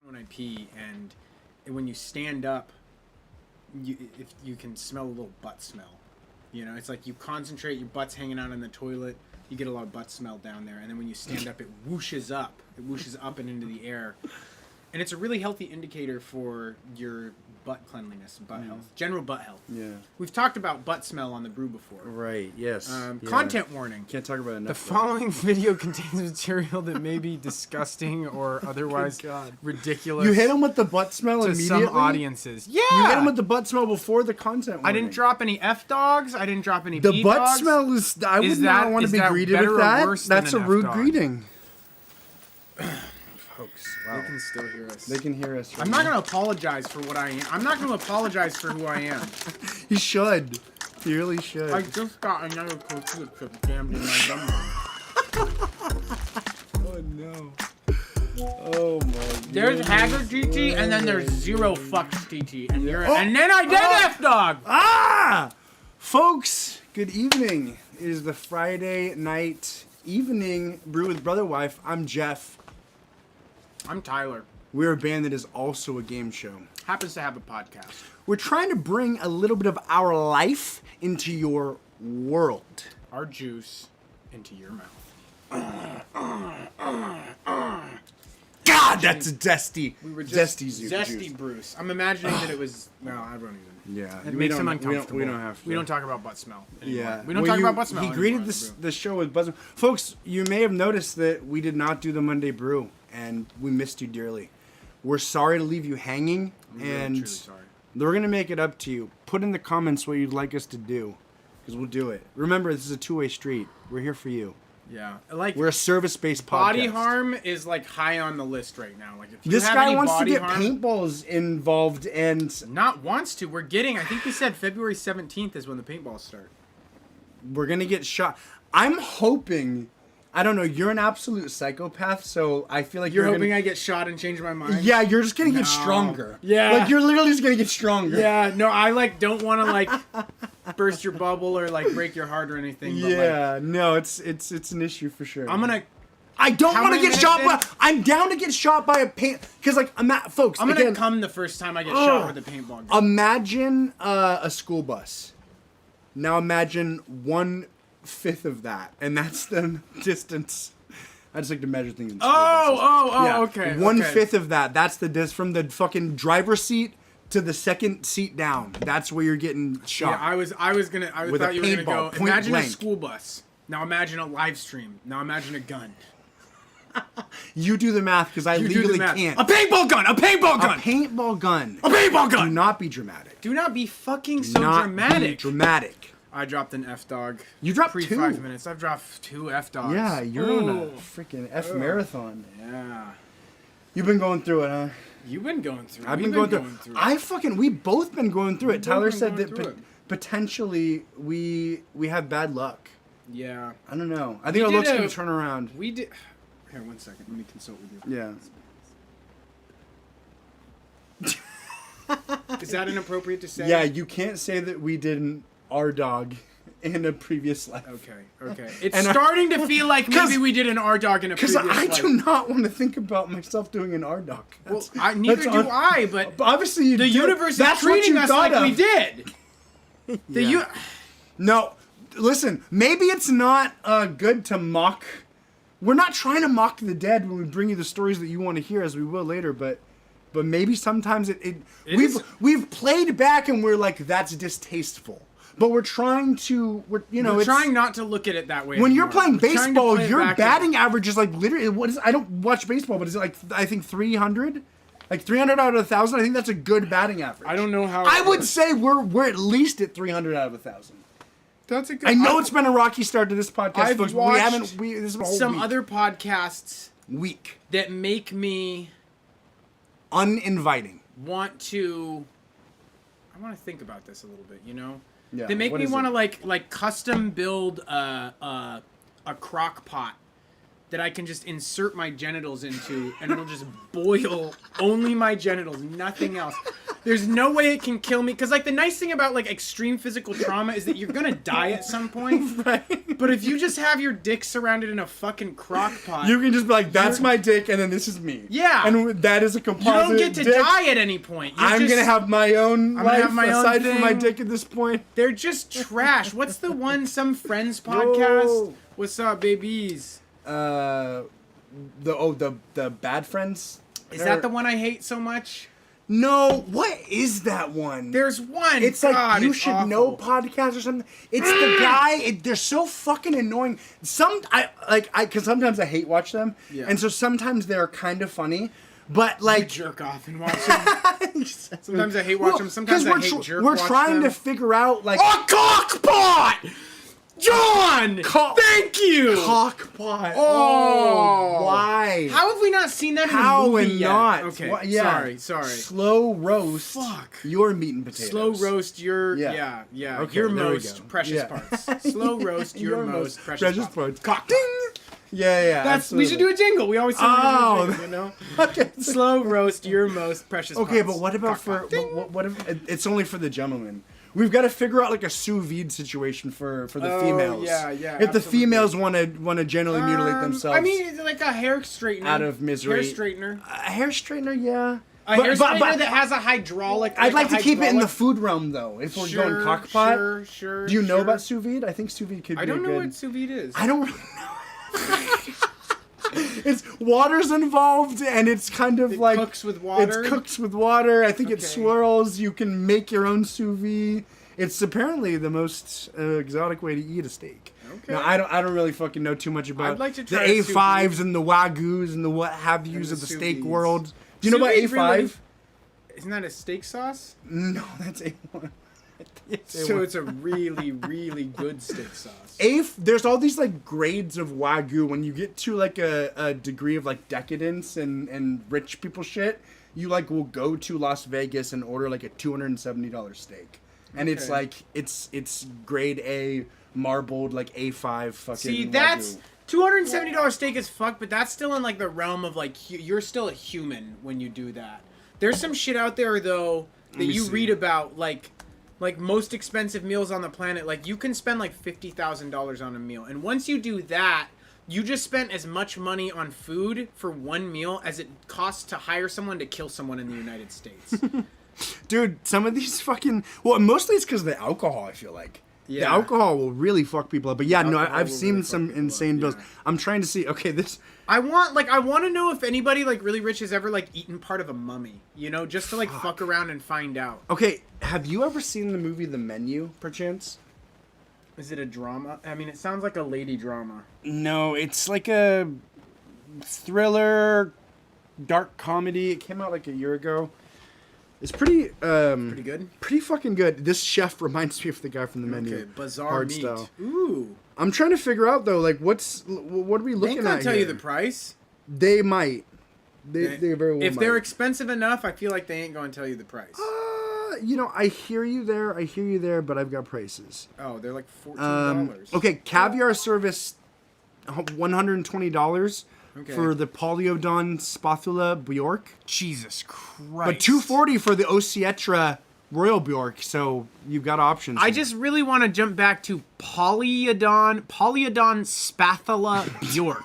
when I pee, and when you stand up, if you can smell a little butt smell. You know, it's like you concentrate, your butt's hanging out in the toilet, you get a lot of butt smell down there, and then when you stand up, it whooshes up. It whooshes up and into the air. And it's a really healthy indicator for your butt cleanliness, butt health, general butt health. Yeah. We've talked about butt smell on the brew before. Right, yes. Content warning. Can't talk about it enough. The following video contains material that may be disgusting or otherwise ridiculous. You hit him with the butt smell to immediately? some audiences. Yeah! You hit him with the butt smell before the content warning. I didn't drop any F-dogs. I didn't drop any The B-dogs. butt smell is... I would not want to be greeted with that. That's a rude greeting. Folks, wow. They can still hear us. They can hear us. I'm not going to apologize for what I am. I'm not going to apologize for who I am. You should. You really should. I just got another tortilla chip jammed in my gum. Oh, no. Oh, my God. There's Haggard TT, and then there's Zero Fucks TT. And, and then I did F-Dog! Ah! Folks, good evening. It is the Friday night evening Brew with Brotherwife. I'm Jeff. I'm Tyler. We're a band that is also a game show. Happens to have a podcast. We're trying to bring a little bit of our life into your world. Our juice into your mouth. God, that's a zesty. We were just zesty Zesty Bruce. I'm imagining that it was... No, I don't even... Yeah. It makes him uncomfortable. We don't have to. We don't talk about butt smell anymore. Yeah. We don't talk about butt smell He greeted the show with buzz. Folks, you may have noticed that we did not do the Monday Brew, and we missed you dearly. We're sorry to leave you hanging, and truly sorry. we're going to make it up to you. Put in the comments what you'd like us to do, because we'll do it. Remember, this is a two-way street. We're here for you. Yeah. Like, We're a service-based podcast. body harm is, like, high on the list right now. Like, if you This have guy any wants to body get harm, paintballs involved, and Not wants to. We're getting... I think we said February 17th is when the paintballs start. we're going to get shot. I'm hoping... I don't know. You're an absolute psychopath, so I feel like You're hoping gonna... I get shot and change my mind? Yeah, you're just gonna get stronger. Yeah. Like, you're literally just gonna get stronger. Yeah, no, I, like, don't want to, like, burst your bubble or, like, break your heart or anything. But, Yeah, no, it's an issue for sure. I'm gonna... I don't How want to many get shot minutes by... I'm down to get shot by a paint... Because, like, folks, I'm gonna again, come the first time I get shot with a paintball gun. imagine a school bus. Now imagine 1/5 of that, and that's the distance... I just like to measure things in school buses. Okay. 1/5 of that. That's the from the fucking driver's seat to the second seat down. That's where you're getting shot. Yeah, I thought you were gonna go. point Imagine blank. a school bus. Now imagine a live stream. Now imagine a gun. You do the math because I You do legally the math. can't. A paintball gun. A paintball A gun. paintball gun. A paintball Do gun. not be dramatic. Do not be fucking so Not dramatic. Be dramatic. I dropped an F dog. You dropped pre 2. 5 minutes. I've dropped 2 F dogs. Yeah, you're on a freaking F marathon. Yeah. You've been going through it, huh? You've been going through. I've We've been going through it. We've both been going through it. both Tyler been said going that through it. potentially we have bad luck. Yeah. I don't know. I think our did luck's gonna a- turn around. We did. Here, 1 second. Let me consult with you. Yeah. Is that inappropriate to say? Yeah, you can't say that we did an R-Dog in a previous life. Okay. It's And starting to feel like maybe we did an R dog in a Because previous I life. do not want to think about myself doing an R-Dog. Well, neither do I, but obviously you the do. universe is That's what treating you us thought like we of. did. No, listen, maybe it's not good to mock. We're not trying to mock the dead when we bring you the stories that you want to hear, as we will later, but maybe sometimes we've played back and we're like, that's distasteful. But we're trying to, We're trying not to look at it that way. when you're anymore. playing We're trying to baseball, play it your back batting average is like literally, what is, I don't watch baseball, but is it like, I think 300? Like 300 out of 1,000? I think that's a good batting average. I don't know how. I would say we're at least at 300 out of 1,000. That's a good. I know it's been a rocky start to this podcast, I've folks, but watched this is a whole some week. other podcasts Week. that make me Uninviting. want to. I want to think about this a little bit. You know. Yeah. They make what me is want it? to like custom build a crock pot that I can just insert my genitals into, and it'll just boil only my genitals, nothing else. There's no way it can kill me. Because, like, the nice thing about, like, extreme physical trauma is that you're going to die at some point. Right. But if you just have your dick surrounded in a fucking crock pot... You can just be like, that's my dick, and then this is me. Yeah. And that is a You composite don't get to dick. die at any point. I'm going to have my own life have my own aside from my thing. dick at this point. They're just trash. What's the one, some Friends podcast? Whoa. What's up, babies? The Bad Friends? Is that the one I hate so much? No, what is that one? There's one. It's like God, You it's Should awful. Know podcast or something. It's the guy. They're so fucking annoying. Because sometimes I hate watch them, Yeah. and so sometimes they're kind of funny, but You like jerk off and watch them. Sometimes I hate watch them. Sometimes I hate jerk we're watch trying them. to figure out like A cockpot! John! Thank you! cockpot. Oh! Why? How have we not seen that in a How movie and yet? not? Okay, Why- yeah. sorry. Slow roast. Fuck. Your meat and potatoes. Slow roast your Yeah. yeah. Okay, your there we most go. precious Yeah. parts. Slow roast your most precious parts. Cock. Ding. Yeah. That's we should do a jingle. We always say we're gonna do a jingle, you know. Okay. Slow roast your most precious parts. Okay, but what about Cock, ding. what if it's only for the gentlemen? We've got to figure out like a sous vide situation for the Oh, females. yeah, If the absolutely. females want to generally mutilate themselves, I mean, like a hair straightener. out of misery. Hair straightener. A hair straightener, yeah. A hair straightener that has a hydraulic. I'd like a to keep it in the hydraulic- food realm though. If we're going cockpot, Sure. do you know about sous vide? I think sous vide could be I don't a know good. what sous vide is. I don't really know. It's water's involved, and it's kind of like cooks with water? It cooks with water. I think it Okay. swirls. You can make your own sous vide. It's apparently the most exotic way to eat a steak. Okay. Now, I don't really fucking know too much about I'd like to the try a sous A5s vide. and the Wagyus and the what have yous And of the the sous steak vides. world. Do you know Sous about vide A5? really- Isn't that a steak sauce? No, that's A1. So it's a really, really good steak sauce. There's all these like grades of Wagyu. When you get to like a degree of like decadence and rich people shit, you like will go to Las Vegas and order like a $270 steak. And it's Okay. like it's grade A marbled like A5 fucking See, that's Wagyu. $270 steak is fuck, but that's still in like the realm of like you're still a human when you do that. There's some shit out there though that me you see. read about like most expensive meals on the planet. Like you can spend like $50,000 on a meal, and once you do that, you just spent as much money on food for one meal as it costs to hire someone to kill someone in the United States. Dude, some of these fucking mostly it's because of the alcohol. I feel like the Yeah. alcohol will really fuck people up. But yeah, no, Alcohol I've will seen really fuck some people up, insane bills. yeah. I'm trying to see. Okay, this. I want to know if anybody like really rich has ever like eaten part of a mummy, you know, just to like fuck around and find out. Okay, have you ever seen the movie The Menu, perchance? Is it a drama? I mean, it sounds like a lady drama. No, it's like a thriller, dark comedy. It came out like a year ago. It's pretty Good. pretty fucking good. This chef reminds me of the guy from The Menu. Okay, bizarre Hard meat. style. Ooh. I'm trying to figure out though, like what are we They looking ain't at gonna tell here? you the price. They might. They very well If might. they're expensive enough, I feel like they ain't gonna tell you the price. I hear you there, but I've got prices. Oh, they're like $14. Okay, caviar service, $120 Okay. for the Polyodon Spathula Bjork, Jesus Christ. but $240 for the Osietra Royal Bjork. So you've got options. I here. just really want to jump back to Polyodon Spathula Bjork.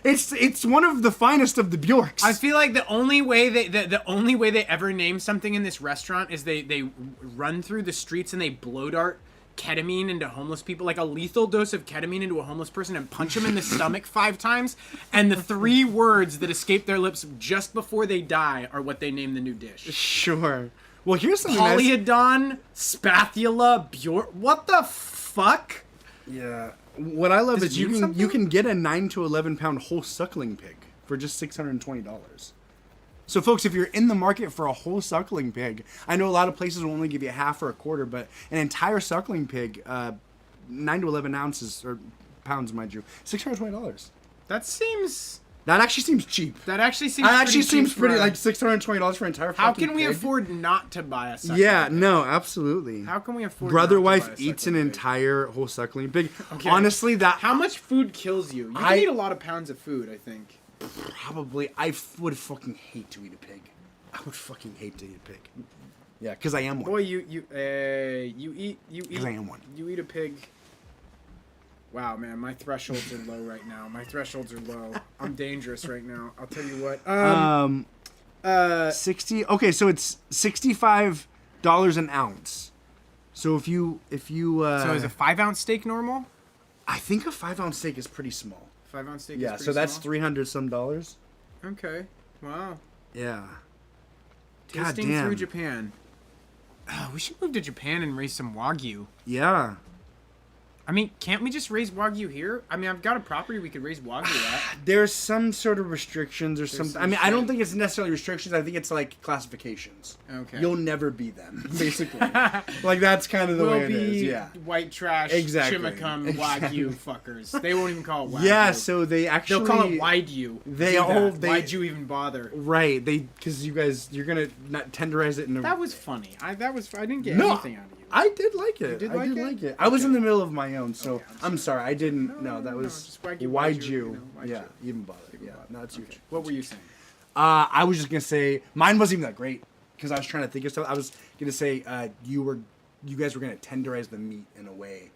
it's one of the finest of the Bjorks. I feel like the only way they ever name something in this restaurant is they run through the streets and they blow dart ketamine into homeless people, like a lethal dose of ketamine into a homeless person, and punch them in the stomach 5 times, and the 3 words that escape their lips just before they die are what they name the new dish. Sure. Well, here's something nice. Polyodon Spathula Bjork. What the fuck? Yeah. What I love Does is it you mean can something? 9 to 11 pound whole suckling pig for just $620. So, folks, if you're in the market for a whole suckling pig, I know a lot of places will only give you half or a quarter, but an entire suckling pig, 9 to 11 ounces or pounds, mind you, $620. That seems. That actually seems cheap. That actually seems. That actually pretty seems cheap pretty for a- like $620 for an entire. How fucking can we pig. afford not to buy a suckling Yeah, pig? no, absolutely. How can we afford? not to buy Brotherwife a eats an suckling pig? entire whole suckling pig. Okay. Honestly, that How much food kills you? You can eat a lot of pounds of food, I think. probably I would fucking hate to eat a pig. I would fucking hate to eat a pig. Yeah, because I am one. Boy, you eat. Because I am one. You eat a pig. Wow, man, my thresholds are low right now. My thresholds are low. I'm dangerous right now. I'll tell you what. 60. Okay, so it's $65 an ounce. So if you So is a 5-ounce steak normal? I think a 5-ounce steak is pretty small. 5-ounce steak. Yeah, is so that's small? $300 some. Okay. Wow. Yeah. Tasting damn. through Japan. Oh, we should move to Japan and raise some Wagyu. Yeah. I mean, can't we just raise Wagyu here? I mean, I've got a property we could raise Wagyu at. There's some sort of restrictions or something. I mean, I don't think it's necessarily restrictions. I think it's like classifications. Okay. You'll never be them, basically. Like, that's kind of the way it is. Yeah. White trash, Exactly. chimicum, Wagyu fuckers. They won't even call it Wagyu. Yeah, so they actually... They'll call it Wide-U. They Do all... that. They, Why'd you even bother? Right, because you guys, you're going to not tenderize it in a... That was funny. I didn't get No, anything out of you. I did like it. You did I like did it? like it. I was Okay. in the middle of my own, so Okay, I'm sorry. I didn't. No, that was just Wagyu, why'd Wagyu, you? why'd Yeah, you? even bother. Yeah, bother. no, it's huge. Okay. What were you saying? I was just gonna say mine wasn't even that great because I was trying to think of stuff. I was gonna say you guys were gonna tenderize the meat in a way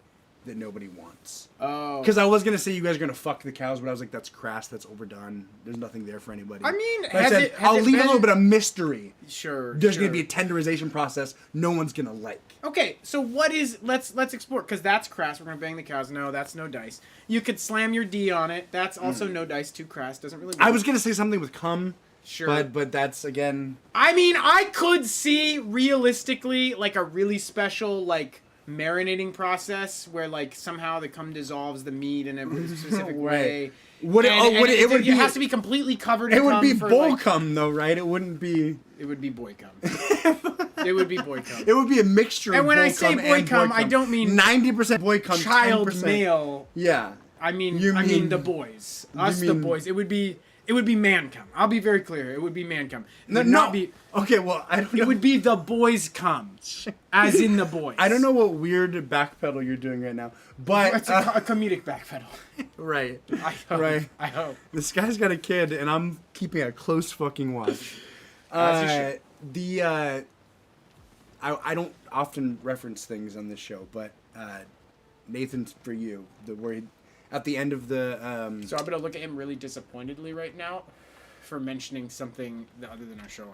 that nobody wants. Oh. Because I was gonna say you guys are gonna fuck the cows, but I was like, that's crass. That's overdone. There's nothing there for anybody. I mean, But I has said, it- has I'll it leave a been- little bit of mystery. Sure. There's sure. gonna be a tenderization process no one's gonna like. Okay, so what is let's explore because that's crass. We're gonna bang the cows. No, that's no dice. You could slam your D on it. That's also no dice. Too crass. Doesn't really work. I was gonna say something with cum. Sure. But that's again. I mean, I could see realistically like a really special like marinating process where like somehow the cum dissolves the meat in a specific way. Would it? And, Would and it? Would be? It has to be completely covered in It would cum be for, bull like, cum though, right? It wouldn't be. It would be boy cum. It would be boy cum. It would be a mixture. And of when bull I say cum boy and cum, boy I don't mean 90% boy cum, child 10%. male. Yeah. I mean, You I mean mean- the boys. you Us, the mean- boys. It would be man cum. I'll be very clear. It would be man cum. It No, would no. not be. Okay, well, I don't know. It would be the boys cum, as in the boys. I don't know what weird backpedal you're doing right now, but It's a comedic backpedal. right, I hope. right. I hope. This guy's got a kid, and I'm keeping a close fucking watch. As you should. I don't often reference things on this show, but Nathan's for you. Where at the end of the So I'm gonna look at him really disappointedly right now for mentioning something other than our show.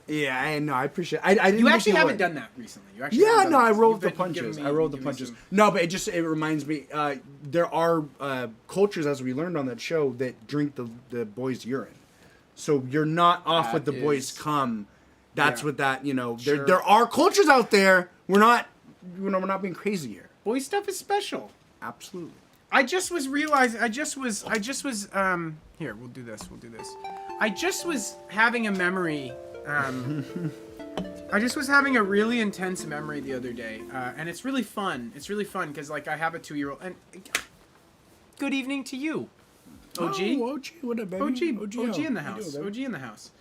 yeah, I know. I appreciate. I didn't. You think actually haven't would. done that recently. You actually Yeah, haven't no, done I that. rolled You've the been- you've given punches. me- I rolled the you've given me punches. some- No, but it reminds me. There are cultures, as we learned on that show, that drink the boys' urine. So you're not off with the That boys' is- cum. That's Yeah. what that Sure. There are cultures out there. We're not being crazy here. Boy stuff is special. Absolutely. I just was realizing. I just was. Here, we'll do this. I just was having a memory. I just was having a really intense memory the other day, and it's really fun. It's really fun because like I have a 2-year-old. And good evening to you, OG. Oh, OG, what up, baby? OG in the How you house. doing, baby? OG in the house.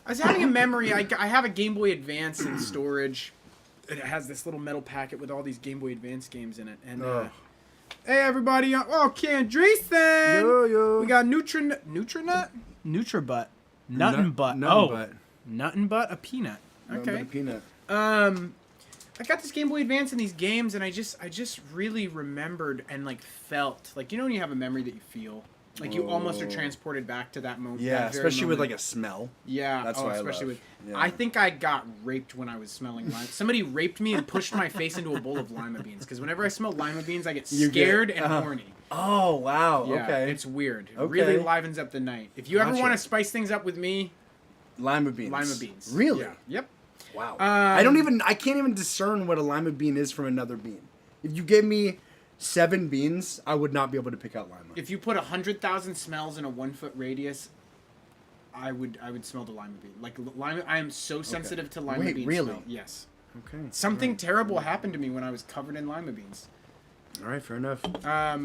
I was having a memory. I have a Game Boy Advance in storage. It has this little metal packet with all these Game Boy Advance games in it. And hey, everybody! Oh, Candreeson! Yo. We got Nutrinut, Nutributt, Nuttin' Butt. Nuttin' Butt, a peanut. Okay. Peanut. I got this Game Boy Advance and these games, and I just really remembered and like felt like, you know when you have a memory that you feel like you almost are transported back to that moment. Yeah, that very especially with moment. like a smell. Yeah, That's what I especially love. with. Yeah. I think I got raped when I was smelling lime. Somebody raped me and pushed my face into a bowl of lima beans because whenever I smell lima beans, I get You get- scared and horny. Oh wow. Yeah, okay. it's weird. It Okay. really livens up the night. If you ever Gotcha. want to spice things up with me, Lima beans. lima beans. Really? Yeah. Yep. Wow. I can't even discern what a lima bean is from another bean. If you gave me 7 beans, I would not be able to pick out lima. If you put 100,000 smells in a 1-foot radius, I would smell the lima bean. Like lima, I am so sensitive to lima Wait, bean really? smell. Yes. Okay. Something terrible happened to me when I was covered in lima beans. All right, fair enough. I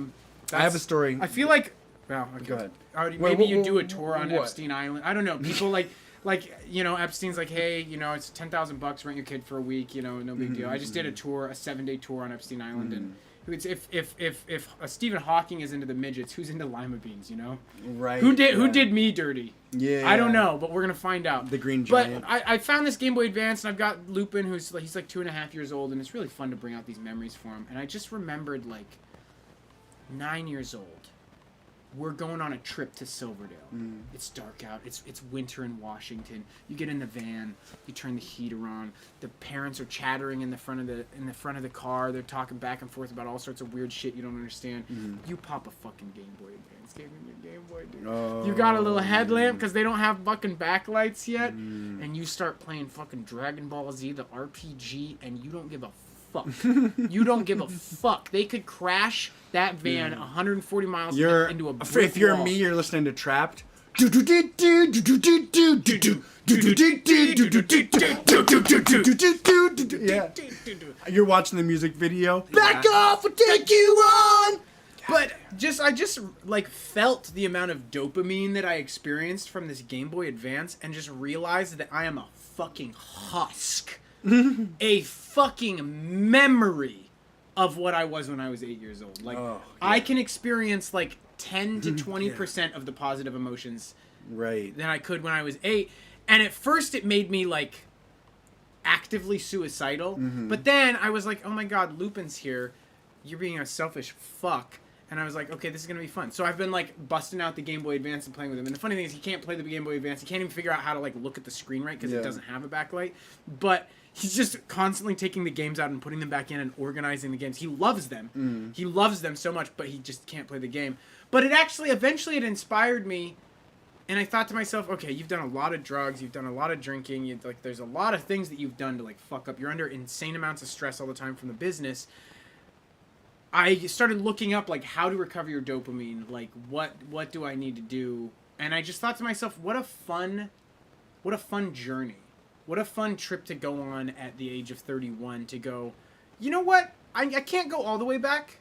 have a story. I feel like. Well, okay. Go ahead. Maybe you do a tour on what? Epstein Island. I don't know. People like Epstein's like, hey, it's $10,000 rent your kid for a week. No big deal. I just did a tour, a 7-day tour on Epstein Island, and It's if Stephen Hawking is into the midgets, who's into lima beans? You know, Right. Who did me dirty? Yeah. I don't know, but we're gonna find out. The Green Giant. But I found this Game Boy Advance, and I've got Lupin, he's like 2.5 years old, and it's really fun to bring out these memories for him. And I just remembered, like, 9 years old. We're going on a trip to Silverdale. It's dark out. It's winter in Washington. You get in the van. You turn the heater on. The parents are chattering in the front of the car. They're talking back and forth about all sorts of weird shit you don't understand. You pop a fucking Game Boy Advance game in your Game Boy, dude. Oh. You got a little headlamp because they don't have fucking backlights yet, and you start playing fucking Dragon Ball Z, the RPG, and you don't give a fuck. You don't give a fuck. They could crash that van 140 miles into a brick If you're wall. me, you're listening to Trapped. Yeah. You're watching the music video. Back off, we'll take you on. But I just like felt the amount of dopamine that I experienced from this Game Boy Advance, and just realized that I am a fucking husk, a fucking memory of what I was when I was 8 years old. Like I can experience like 10 to 20% of the positive emotions Right. than I could when I was 8. And at first it made me like actively suicidal, but then I was like, oh my god, Lupin's here. You're being a selfish fuck. And I was like, okay, this is going to be fun. So I've been, like, busting out the Game Boy Advance and playing with him. And the funny thing is he can't play the Game Boy Advance. He can't even figure out how to, like, look at the screen right because it doesn't have a backlight. But he's just constantly taking the games out and putting them back in and organizing the games. He loves them. He loves them so much, but he just can't play the game. But it actually, eventually it inspired me. And I thought to myself, okay, you've done a lot of drugs. You've done a lot of drinking. There's a lot of things that you've done to, like, fuck up. You're under insane amounts of stress all the time from the business. I started looking up, like, how to recover your dopamine, like, what do I need to do? And I just thought to myself, what a fun journey. What a fun trip to go on at the age of 31 to go, you know what? I can't go all the way back.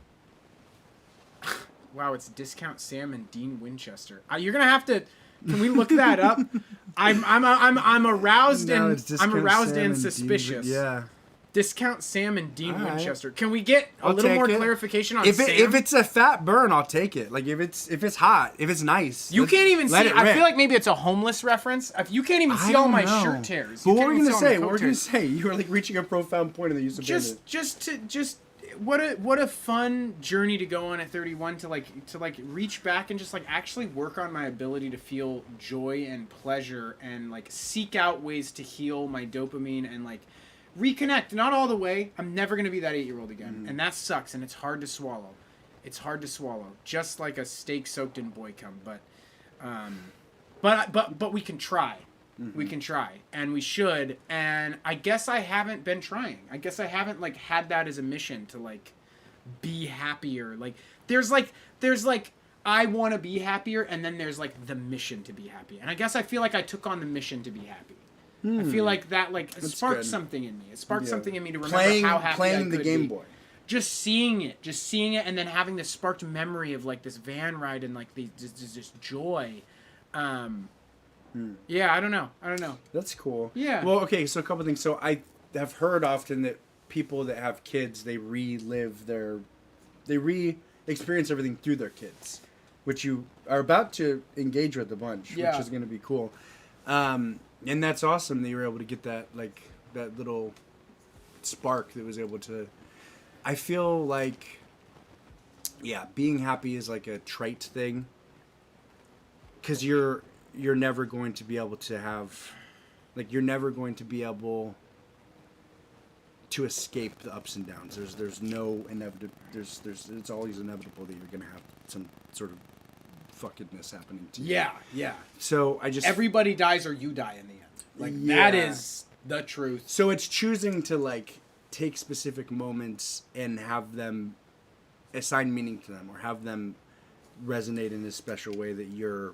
Wow, it's Discount Sam and Dean Winchester. You're going to have to, can we look that up? I'm aroused and suspicious. Yeah. Discount Sam and Dean All right. Winchester. Can we get a little more clarification on Sam? If it's a fat burn, I'll take it. Like if it's hot, if it's nice. You can't even see. Let it I rip. feel like maybe it's a homeless reference. If you can't even see all my shirt tears. But what were we gonna say? What were we gonna say? You were like reaching a profound point in the use of just what a fun journey to go on at 31 to reach back and just like actually work on my ability to feel joy and pleasure and like seek out ways to heal my dopamine and like reconnect. Not all the way. I'm never going to be that 8-year-old again. And that sucks, and it's hard to swallow. It's hard to swallow. Just like a steak soaked in boy cum. But we can try. We can try. And we should. And I guess I haven't been trying. I guess I haven't, like, had that as a mission to, like, be happier. Like, there's I want to be happier, and then there's, like, the mission to be happy. And I guess I feel like I took on the mission to be happy. I feel like that sparked something in me. It sparked something in me to remember how happy I could the Game be. Boy. Just seeing it, and then having this sparked memory of like this van ride and like this joy. Yeah, I don't know. That's cool. Yeah. Well, okay, so a couple things. So I have heard often that people that have kids, they re-experience everything through their kids, which you are about to engage with a bunch, which is going to be cool. And that's awesome that you were able to get that, like, that little spark that was able to... I feel like, yeah, being happy is like a trait thing. Because you're never going to be able to have... Like, you're never going to be able to escape the ups and downs. There's no inevitable... It's always inevitable that you're going to have some sort of fuckedness happening to you. Yeah. So I just... Everybody dies or you die in the end. Like, that is the truth. So it's choosing to, like, take specific moments and have them assign meaning to them or have them resonate in a special way that you're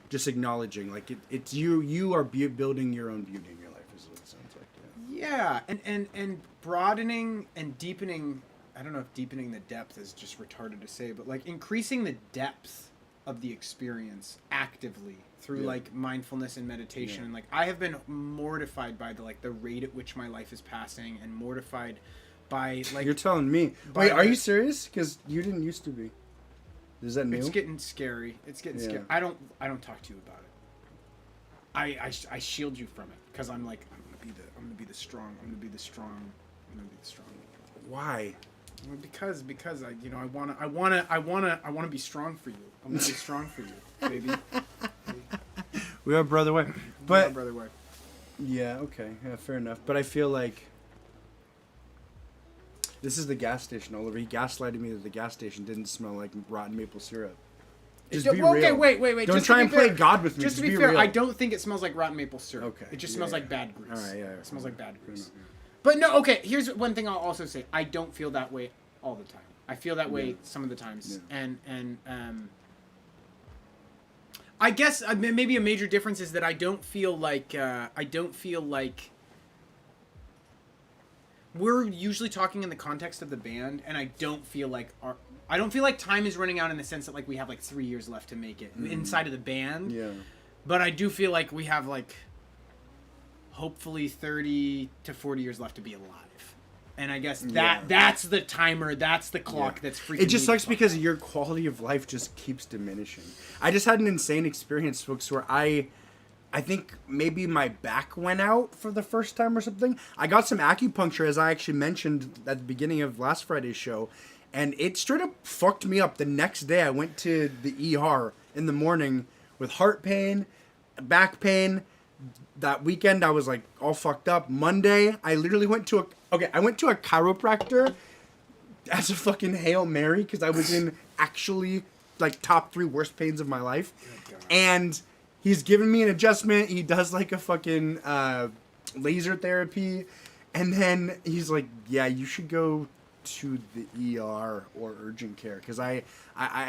just acknowledging. Like, it's you are building your own beauty in your life is what it sounds like. Yeah, and broadening and deepening... I don't know if deepening the depth is just retarded to say, but, like, increasing the depth of the experience actively through like mindfulness and meditation. And like I have been mortified by the rate at which my life is passing and mortified by like. You're telling me. by Wait, are the- you serious? Because you didn't used to be. Is that new? It's getting scary. It's getting Yeah. scary. I don't talk to you about it. I shield you from it because I'm like I'm gonna be the strong. I'm gonna be the strong. Why? Well, because I wanna be strong for you. I'm gonna be strong for you, baby. We are Brotherwife. But brother wife. yeah, okay, yeah, fair enough. But I feel like this is the gas station, Oliver. He gaslighted me that the gas station didn't smell like rotten maple syrup. Just be Okay, real. wait. Don't Just try to and be fair- play God with me. Just to be be fair, real. I don't think it smells like rotten maple syrup. Okay, It just yeah, smells yeah. like bad grease. All right, yeah. It smells like bad grease. enough, But no, okay. Here's one thing I'll also say. I don't feel that way all the time. I feel that way Yeah. some of the times, Yeah. and I guess maybe a major difference is that I don't feel like we're usually talking in the context of the band, and I don't feel like time is running out in the sense that like we have like 3 years left to make it inside of the band. Yeah. But I do feel like we have like hopefully 30 to 40 years left to be alive. And I guess that's the timer, that's the clock that's freaking It just me sucks the fuck because out. your quality of life just keeps diminishing. I just had an insane experience, folks, where I think maybe my back went out for the first time or something. I got some acupuncture, as I actually mentioned at the beginning of last Friday's show, and it straight up fucked me up. The next day, I went to the ER in the morning with heart pain, back pain. That weekend, I was like all fucked up. Monday, I literally went to a chiropractor as a fucking Hail Mary because I was in actually like top 3 worst pains of my life. And he's given me an adjustment. He does like a fucking laser therapy. And then he's like, yeah, you should go to the ER or urgent care because I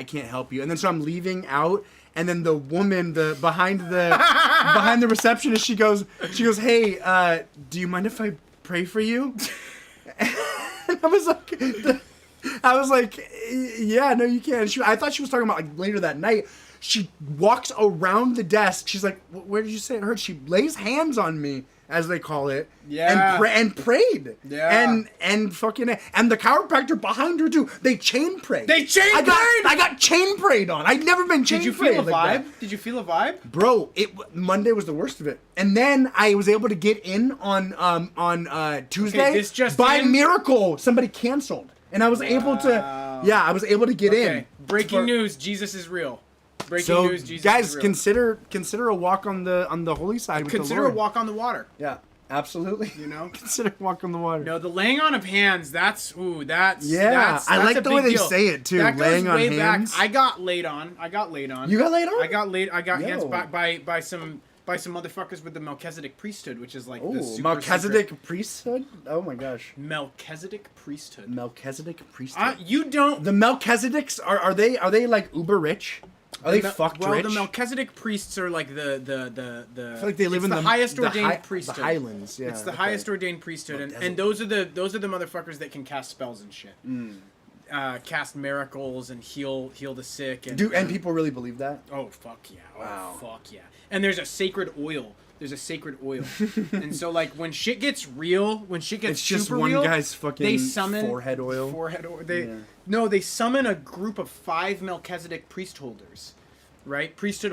can't help you. And then so I'm leaving out, and then the woman behind the receptionist, she goes, hey, do you mind if I pray for you? And I was like, yeah, no, you can. I thought she was talking about like later that night. She walks around the desk. She's like, where did you say it hurt? She lays hands on me, as they call it. Yeah. And prayed. Yeah. And fucking, and the chiropractor behind her too. They chain prayed. prayed? I got chain prayed on. I'd never been chain Did you prayed feel a like vibe? that. Did you feel a vibe? Bro, Monday was the worst of it. And then I was able to get in on Tuesday. this just by in? miracle, somebody canceled. And I was able to, I was able to get in. Okay. Breaking news: Jesus is real. Breaking So, news: Jesus guys, is real. consider a walk on the holy side with the Consider Lord. a walk on the water. Yeah, absolutely. You know. Consider a walk on the water. No, the laying on of hands. That's I that's like a the way big they deal. say it too. That goes Laying on way hands. back. I got laid on. You got laid on? I got hands Yo. by some motherfuckers with the Melchizedek priesthood, which is like the Oh, super Melchizedek secret- priesthood. Oh my gosh, Melchizedek priesthood. Melchizedek priesthood. You don't. The Melchizedeks are they like uber rich? Are they fucked well, rich? the Melchizedek priests are like the I feel like they live in the highest ordained priesthood. The Highlands, yeah. It's the okay. highest ordained priesthood, and those are the motherfuckers that can cast spells and shit, cast miracles and heal the sick. And people really believe that? oh fuck yeah! Oh Wow. fuck yeah! And there's a sacred oil. And so like when shit gets real, when shit gets It's just super one real, guy's fucking they summon forehead oil. They summon a group of 5 Melchizedek priesthood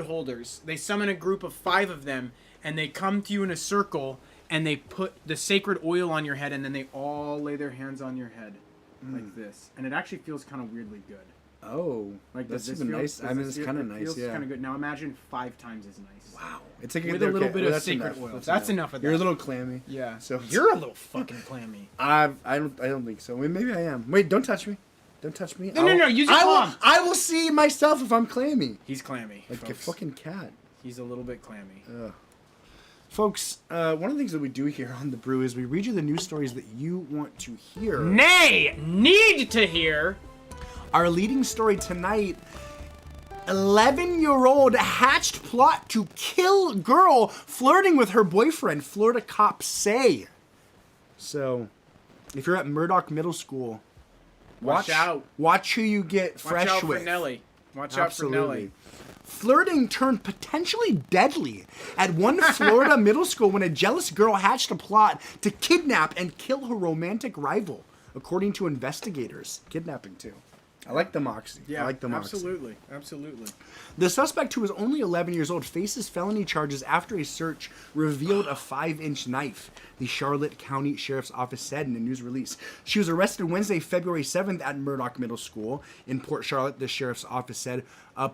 holders. They summon a group of 5 of them, and they come to you in a circle, and they put the sacred oil on your head, and then they all lay their hands on your head like this, and it actually feels kind of weirdly good. Oh, Like that's does this even feel- nice. does I mean, this it's feel- kind of it nice. feels Yeah. kind of good. Now imagine 5 times as nice. Wow, it's like With a little bit of that's sacred enough. oil. That's enough of that. You're a little clammy. Yeah. So You're a little fucking clammy. I don't think so. Maybe I am. Wait, don't touch me. Don't touch me. No, use your palm. I will see myself if I'm clammy. He's clammy. Like a folks. fucking cat. He's a little bit clammy. Folks, one of the things that we do here on The Brew is we read you the news stories that you want to hear. Nay, need to hear. Our leading story tonight, 11-year-old hatched plot to kill girl flirting with her boyfriend, Florida cops say. So, if you're at Murdoch Middle School, Watch out. Watch who you get fresh Watch out with. for Nelly. Watch out for Absolutely. Nelly. Flirting turned potentially deadly at one Florida middle school when a jealous girl hatched a plot to kidnap and kill her romantic rival. according to investigators. Kidnapping, too. I like the moxie. Yeah, I like the moxie. Absolutely. The suspect, who was only 11 years old, faces felony charges after a search revealed a 5-inch knife, the Charlotte County Sheriff's Office said in a news release. She was arrested Wednesday, February 7th at Murdoch Middle School in Port Charlotte, the Sheriff's Office said.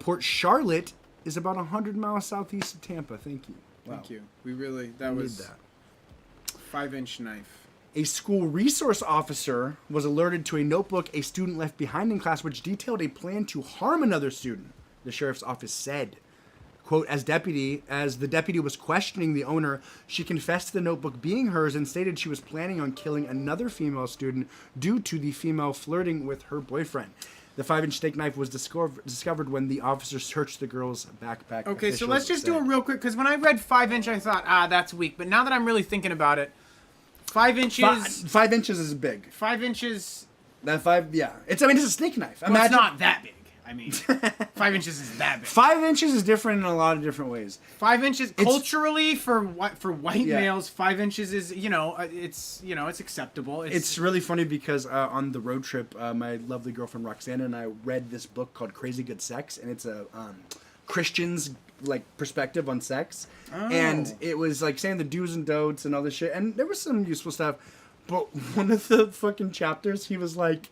Port Charlotte is about 100 miles southeast of Tampa. Thank you. Wow. Thank you. That was 5-inch knife. A school resource officer was alerted to a notebook a student left behind in class, which detailed a plan to harm another student, the sheriff's office said. Quote, as the deputy was questioning the owner, she confessed to the notebook being hers and stated she was planning on killing another female student due to the female flirting with her boyfriend. The 5-inch steak knife was discovered when the officer searched the girl's backpack. Okay, so let's just do it real quick, because when I read 5-inch, I thought, that's weak. But now that I'm really thinking about it, 5 inches. 5 inches is big. 5 inches. Yeah. It's a steak knife. Well, it's not that big. I mean, 5 inches is that big. 5 inches is different in a lot of different ways. 5 inches culturally for white males. 5 inches is it's acceptable. It's really funny because on the road trip, my lovely girlfriend Roxana and I read this book called Crazy Good Sex, and it's a Christian's perspective on sex, and it was saying the do's and don'ts and all this shit, and there was some useful stuff, but one of the fucking chapters he was like,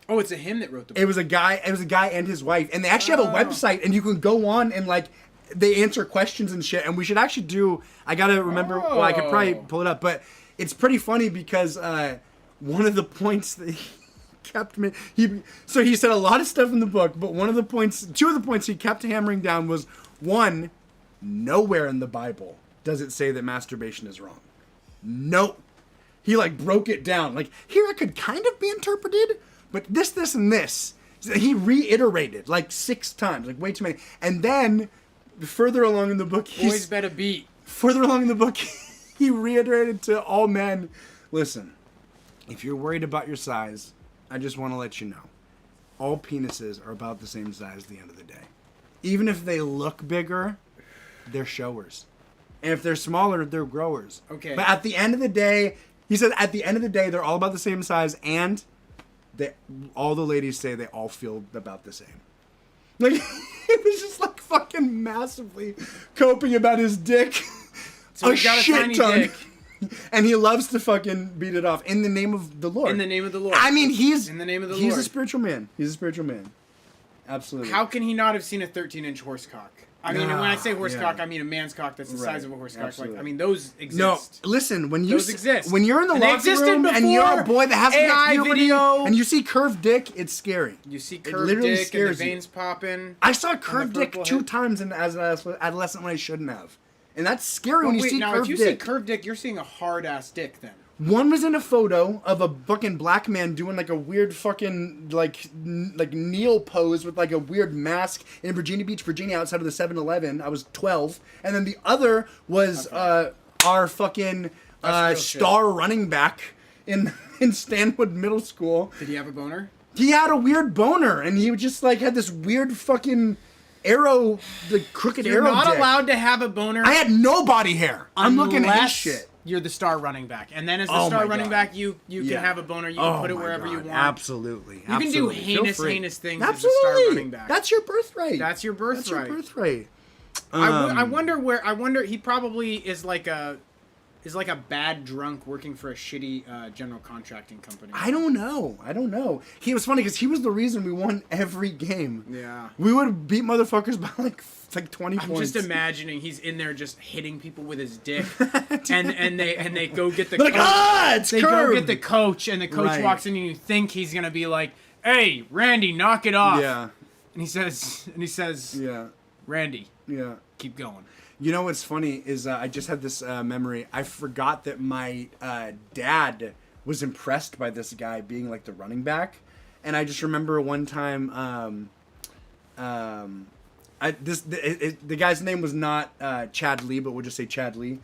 oh, it's him that wrote the book. It was a guy and his wife, and they actually have a website, and you can go on and they answer questions and shit, and we should actually I gotta remember, well, I could probably pull it up, but it's pretty funny because one of the points that he said a lot of stuff in the book, but two of the points he kept hammering down was, one, nowhere in the Bible does it say that masturbation is wrong. No. He broke it down. Here it could kind of be interpreted, but this, and this. He reiterated 6 times, way too many. And then, further along in the book, boys better beat. Further along in the book, he reiterated to all men, listen, if you're worried about your size, I just want to let you know, all penises are about the same size at the end of the day. Even if they look bigger, they're showers. And if they're smaller, they're growers. Okay. But at the end of the day, he said, they're all about the same size, and all the ladies say they all feel about the same. It was just fucking massively coping about his dick. So he got a tiny dick. And he loves to fucking beat it off in the name of the Lord. In the name of the Lord. I mean, in the name of the Lord. He's a spiritual man. Absolutely. How can he not have seen a 13-inch horse cock? I mean, when I say horse cock, I mean a man's cock that's the size of a horse cock. Those exist. No, listen, those exist. When you're in the locker room and you're a boy that hasn't got puberty and you see curved dick, it's scary. You see curved dick and the veins popping. I saw curved dick 2 times as an adolescent when I shouldn't have. And that's scary when you see curved dick. If you see curved dick, you're seeing a hard-ass dick then. One was in a photo of a fucking black man doing a weird fucking kneel pose with a weird mask in Virginia Beach, Virginia, outside of the 7-Eleven. I was 12, and then the other was our fucking star running back in Stanwood Middle School. Did he have a boner? He had a weird boner, and he just had this weird fucking arrow, crooked arrow. You're not dick. allowed to have a boner. I had no body hair. I'm looking at his shit. You're the star running back, and then as the star running back, you can have a boner. You can put it wherever you want. Absolutely. You can do heinous things as the star running back. That's your birthright. That's your birthright. I wonder. He probably is like a bad drunk working for a shitty general contracting company. I don't know. He was funny because he was the reason we won every game. Yeah. We would beat motherfuckers by 20 points. I'm just imagining he's in there just hitting people with his dick, and they go get the coach. It's curved. Go get the coach, and the coach walks in, and you think he's gonna be like, "Hey, Randy, knock it off." Yeah. And he says, "Yeah, Randy, keep going." You know what's funny is I just had this memory. I forgot that my dad was impressed by this guy being the running back, and I just remember one time. The guy's name was not Chad Lee, but we'll just say Chad Lee.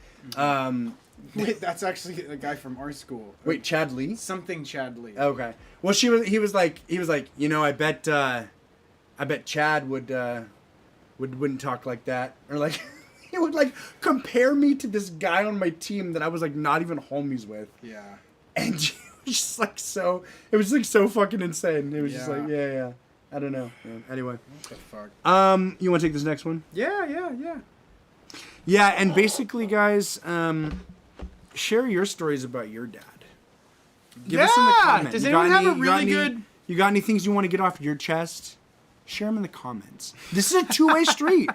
Wait, that's actually a guy from our school. Wait, Chad Lee? Something Chad Lee. Okay. Well, he was like, I bet Chad wouldn't talk like that, or he would compare me to this guy on my team that I was not even homies with. Yeah. And was just like so. It was like so fucking insane. It was just like yeah. I don't know. Yeah. Anyway. What the fuck? You want to take this next one? Yeah. Yeah, and basically, guys, share your stories about your dad. Give us in the comments. Does anyone have a really good? You got any things you want to get off your chest? Share them in the comments. This is a two-way street.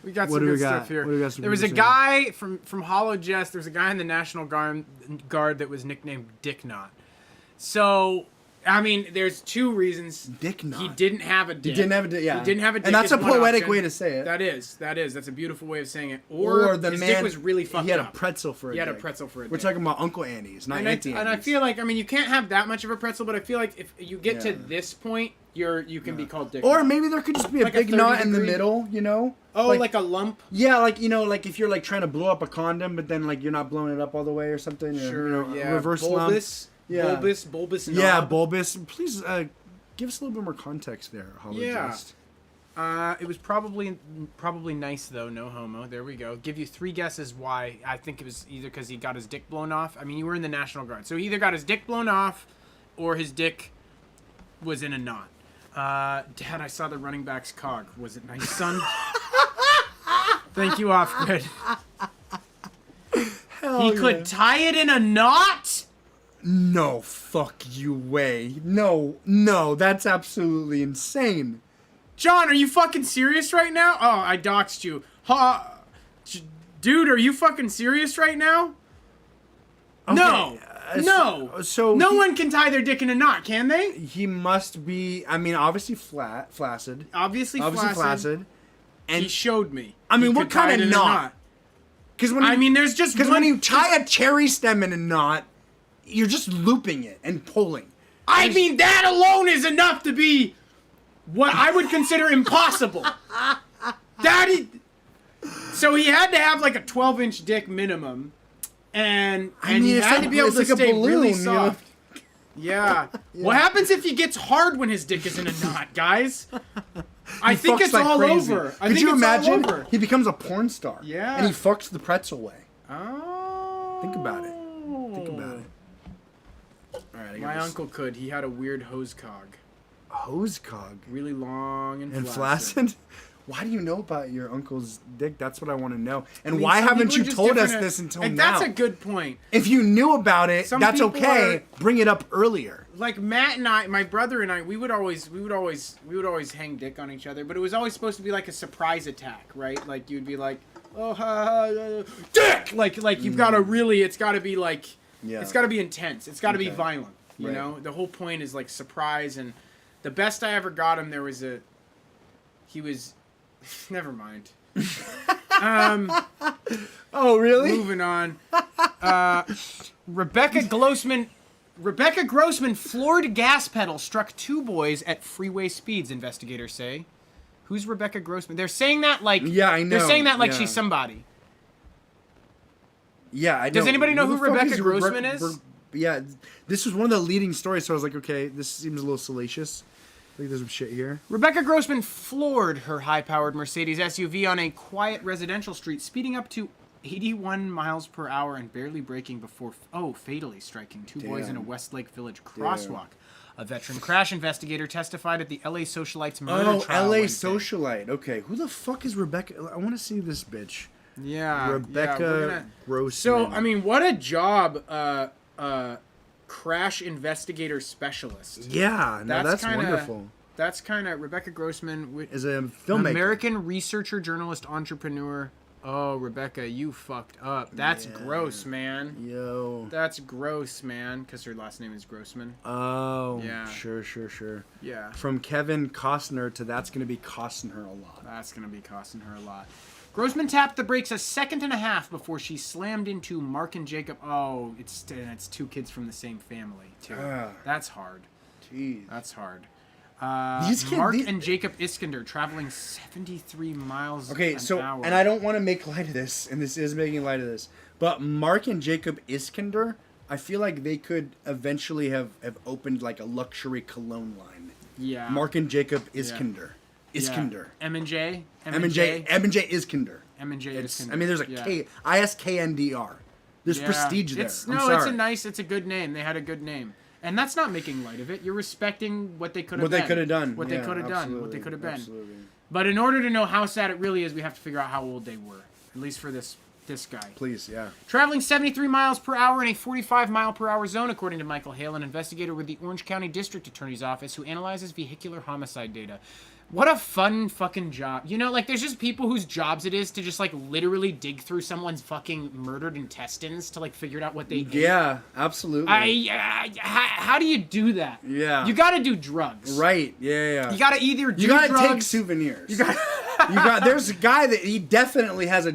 We got some good stuff here. There was a guy from Hollow Jest. There was a guy in the National Guard that was nicknamed Dick Knot. So, I mean, there's two reasons. Dick Knot. He didn't have a dick. He didn't have a dick. Yeah. He didn't have a dick. And that's a is one poetic option. way to say it. That is. That's a beautiful way of saying it. Or the his man, dick was really fucked up. He had a pretzel for a dick. He had a pretzel for a dick. We're talking about Uncle Andy's, not Auntie Andy's. And I feel like, I mean, you can't have that much of a pretzel, but I feel like if you get to this point, you can be called Dick. Or maybe there could just be a Like big a knot in the 30-degree middle, you know? Oh, like a lump? Yeah, like, you know, like if you're like trying to blow up a condom, but then like you're not blowing it up all the way or something. Sure, or, you know, yeah. Reverse bulbous, lump. Yeah. bulbous knob. Yeah, bulbous. Please give us a little bit more context there, Hologist. It was probably nice though, no homo. There we go. Give you 3 guesses why. I think it was either because he got his dick blown off. I mean, you were in the National Guard, so he either got his dick blown off, or his dick was in a knot. Dad, I saw the running back's cog. Was it nice, son? Thank you, off grid. He could tie it in a knot? No, fuck you way. No, that's absolutely insane. John, are you fucking serious right now? Oh, I doxed you. Dude, are you fucking serious right now? Okay, No. So no one can tie their dick in a knot, can they? He must be. I mean, obviously flaccid. Obviously flaccid. And he showed me. I mean, He what could tie kind it of in a knot? Because there's just because one. when you tie a cherry stem in a knot, you're just looping it and pulling. I mean, that alone is enough to be what I would consider impossible. So he had to have like a 12-inch dick minimum. And he had to be able to stay really soft. Yeah. What happens if he gets hard when his dick is in a knot, guys? I think it's all over. Could you imagine? He becomes a porn star. Yeah. And he fucks the pretzel way. Oh. Think about it. All right. My uncle could. He had a weird hose cog. Hose cog? Really long and flaccid? Why do you know about your uncle's dick? That's what I want to know. And I mean, why haven't you just told us different- this until and now? That's a good point. If you knew about it, that's people okay. Bring it up earlier. Like Matt and I, my brother and I, we would always hang dick on each other, but it was always supposed to be like a surprise attack, right? Like you'd be like, "Oh, dick!" Like you've got to really, it's got to be like, it's got to be intense. It's got to be violent. You know, the whole point is like surprise. And the best I ever got him, he was. Never mind. Oh, really? Moving on. Rebecca Grossman floored gas pedal struck 2 boys at freeway speeds, investigators say. Who's Rebecca Grossman? They're saying that like... Yeah, I know. They're saying that like she's somebody. Yeah, I know. Does anybody know who the fuck Rebecca is Grossman is? Yeah, this was one of the leading stories, so I was like, okay, this seems a little salacious. I think there's some shit here. Rebecca Grossman floored her high-powered Mercedes SUV on a quiet residential street, speeding up to 81 miles per hour and barely braking before, fatally striking 2 boys in a Westlake Village crosswalk. A veteran crash investigator testified at the LA Socialite's murder trial LA Wednesday. Socialite. Okay, who the fuck is Rebecca? I want to see this bitch. Yeah. Rebecca Grossman. So, I mean, what a job, crash investigator specialist. Yeah, no, that's wonderful. That's kind of Rebecca Grossman is a filmmaker, American researcher, journalist, entrepreneur. Oh, Rebecca, you fucked up. That's gross, man. Yo, that's gross, man. Because her last name is Grossman. Oh, yeah. Sure. Yeah. From Kevin Costner to that's gonna be costing her a lot. That's gonna be costing her a lot. Grossman tapped the brakes a second and a half before she slammed into Mark and Jacob. Oh, it's 2 kids from the same family, too. That's hard. Jeez. That's hard. Mark and Jacob Iskander traveling 73 miles an hour. And I don't want to make light of this, and this is making light of this, but Mark and Jacob Iskander, I feel like they could eventually have opened like a luxury cologne line. Yeah. Mark and Jacob Iskander. Iskander. M&J? M&J Iskander. M&J Iskander. I mean, there's a K. ISKNDR. There's prestige there. It's a good name. They had a good name. And that's not making light of it. You're respecting what they could have What they could have done. What they could have done. What they absolutely, could have been. Absolutely. But in order to know how sad it really is, we have to figure out how old they were. At least for this guy. Please, yeah. Traveling 73 miles per hour in a 45 mile per hour zone, according to Michael Hale, an investigator with the Orange County District Attorney's Office who analyzes vehicular homicide data. What a fun fucking job. You know, like, there's just people whose jobs it is to just, like, literally dig through someone's fucking murdered intestines to, like, figure out what they ate. Yeah, absolutely. How do you do that? Yeah. You gotta do drugs. Right, yeah. You gotta either do You gotta drugs. take souvenirs. You got. There's a guy that he definitely has a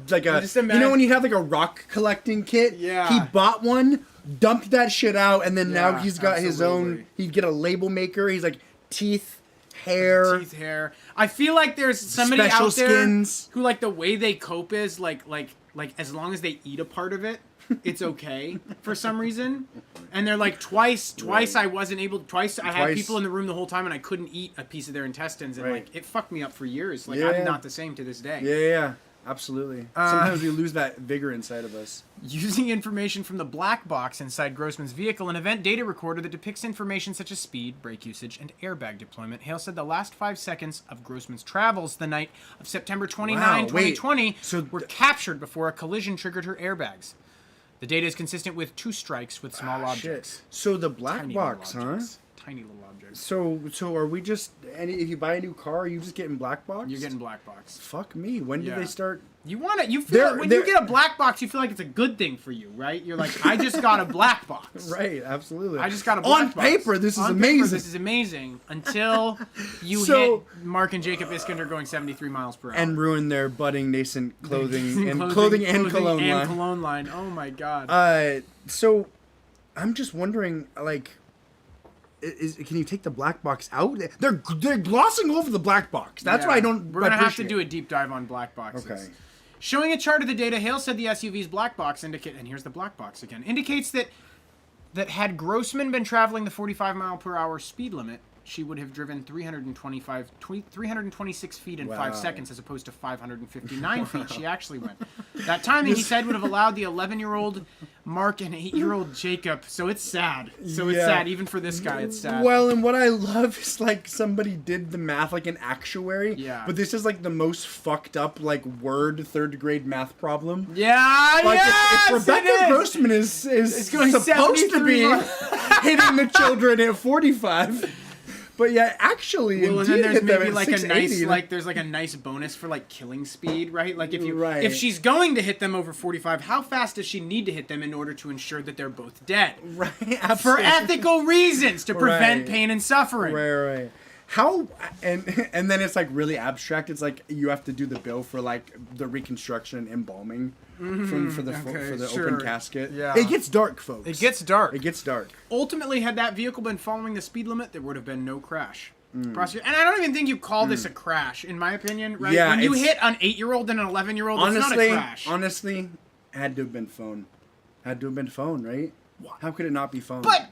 like a. Just You know when you have like a rock collecting kit? Yeah. He bought one, dumped that shit out, and then now Yeah, he's got his own. absolutely. He'd get a label maker. He's like teeth, hair. Teeth, hair. I feel like there's somebody Special out there skins. who, like, the way they cope is like as long as they eat a part of it, it's okay for some reason. And they're like, twice I had people in the room the whole time and I couldn't eat a piece of their intestines, and like it fucked me up for years. Like, Yeah. I'm not the same to this day. Yeah. Absolutely. Sometimes we lose that vigor inside of us. Using information from the black box inside Grossman's vehicle, an event data recorder that depicts information such as speed, brake usage, and airbag deployment, Hale said the last 5 seconds of Grossman's travels the night of September 29, 2020 were captured before a collision triggered her airbags. The data is consistent with 2 strikes with small objects. Shit. So the black Tiny box, little huh? objects. Tiny little objects. So are we just? If you buy a new car, are you just getting black box? You're getting black box. Fuck me. When did Yeah. they start? You want it. You feel like when you get a black box, you feel like it's a good thing for you, right? You're like, I just got a black box. Right. Absolutely. I just got a black On box. paper, this is On amazing. paper, this is amazing until you So- hit Mark and Jacob Iskander going 73 miles per hour. And ruin their budding nascent clothing and clothing and cologne line. cologne line. Oh my god. So I'm just wondering, like, can you take the black box out? They're glossing over the black box. That's why I don't. We're gonna have to appreciate. do a deep dive on black boxes. Okay. Showing a chart of the data, Hale said the SUV's black box indicate, and here's the black box again, indicates that had Grossman been traveling the 45 mile per hour speed limit, she would have driven 326 feet in 5 Wow. seconds as opposed to 559 feet she actually went. That timing, he said, would have allowed the 11-year-old Mark and 8-year-old Jacob. So it's sad. It's Yeah. sad. Even for this guy, it's sad. Well, and what I love is like somebody did the math like an actuary. Yeah. But this is like the most fucked up like word 3rd grade math problem. Yeah, Like yes, if Rebecca it is. Grossman is going supposed to 73 be miles. hitting the children at 45. But yeah, actually, Well, and then indeed there's hit them maybe at like a 680. nice there's like a nice bonus for like killing speed, right? Like if Right. if she's going to hit them over 45, how fast does she need to hit them in order to ensure that they're both dead? Right, For absolutely. ethical reasons, to prevent Right. pain and suffering. Right. How and then it's like really abstract. It's like you have to do the bill for like the reconstruction and embalming for the sure. open casket. Yeah. It gets dark, folks. It gets dark. It gets dark. Ultimately, had that vehicle been following the speed limit, there would have been no crash. Mm. And I don't even think you call this a crash, in my opinion, right? Yeah, when you it's- hit an 8-year-old and an 11-year-old, it's not a crash. Honestly, had to have been phone. Had to have been phone, right? How could it not be phone? But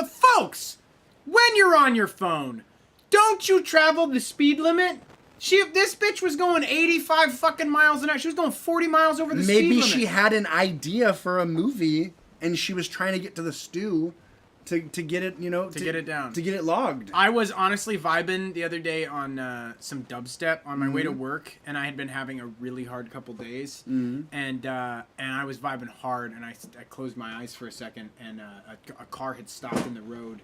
folks, when you're on your phone, don't you travel the speed limit? This bitch was going 85 fucking miles an hour. She was going 40 miles over the speed limit. Maybe she had an idea for a movie and she was trying to get to the stew to get it, to get it down. to get it logged. I was honestly vibing the other day on some dubstep on my way to work, and I had been having a really hard couple days, and I was vibing hard, and I closed my eyes for a second, and a car had stopped in the road,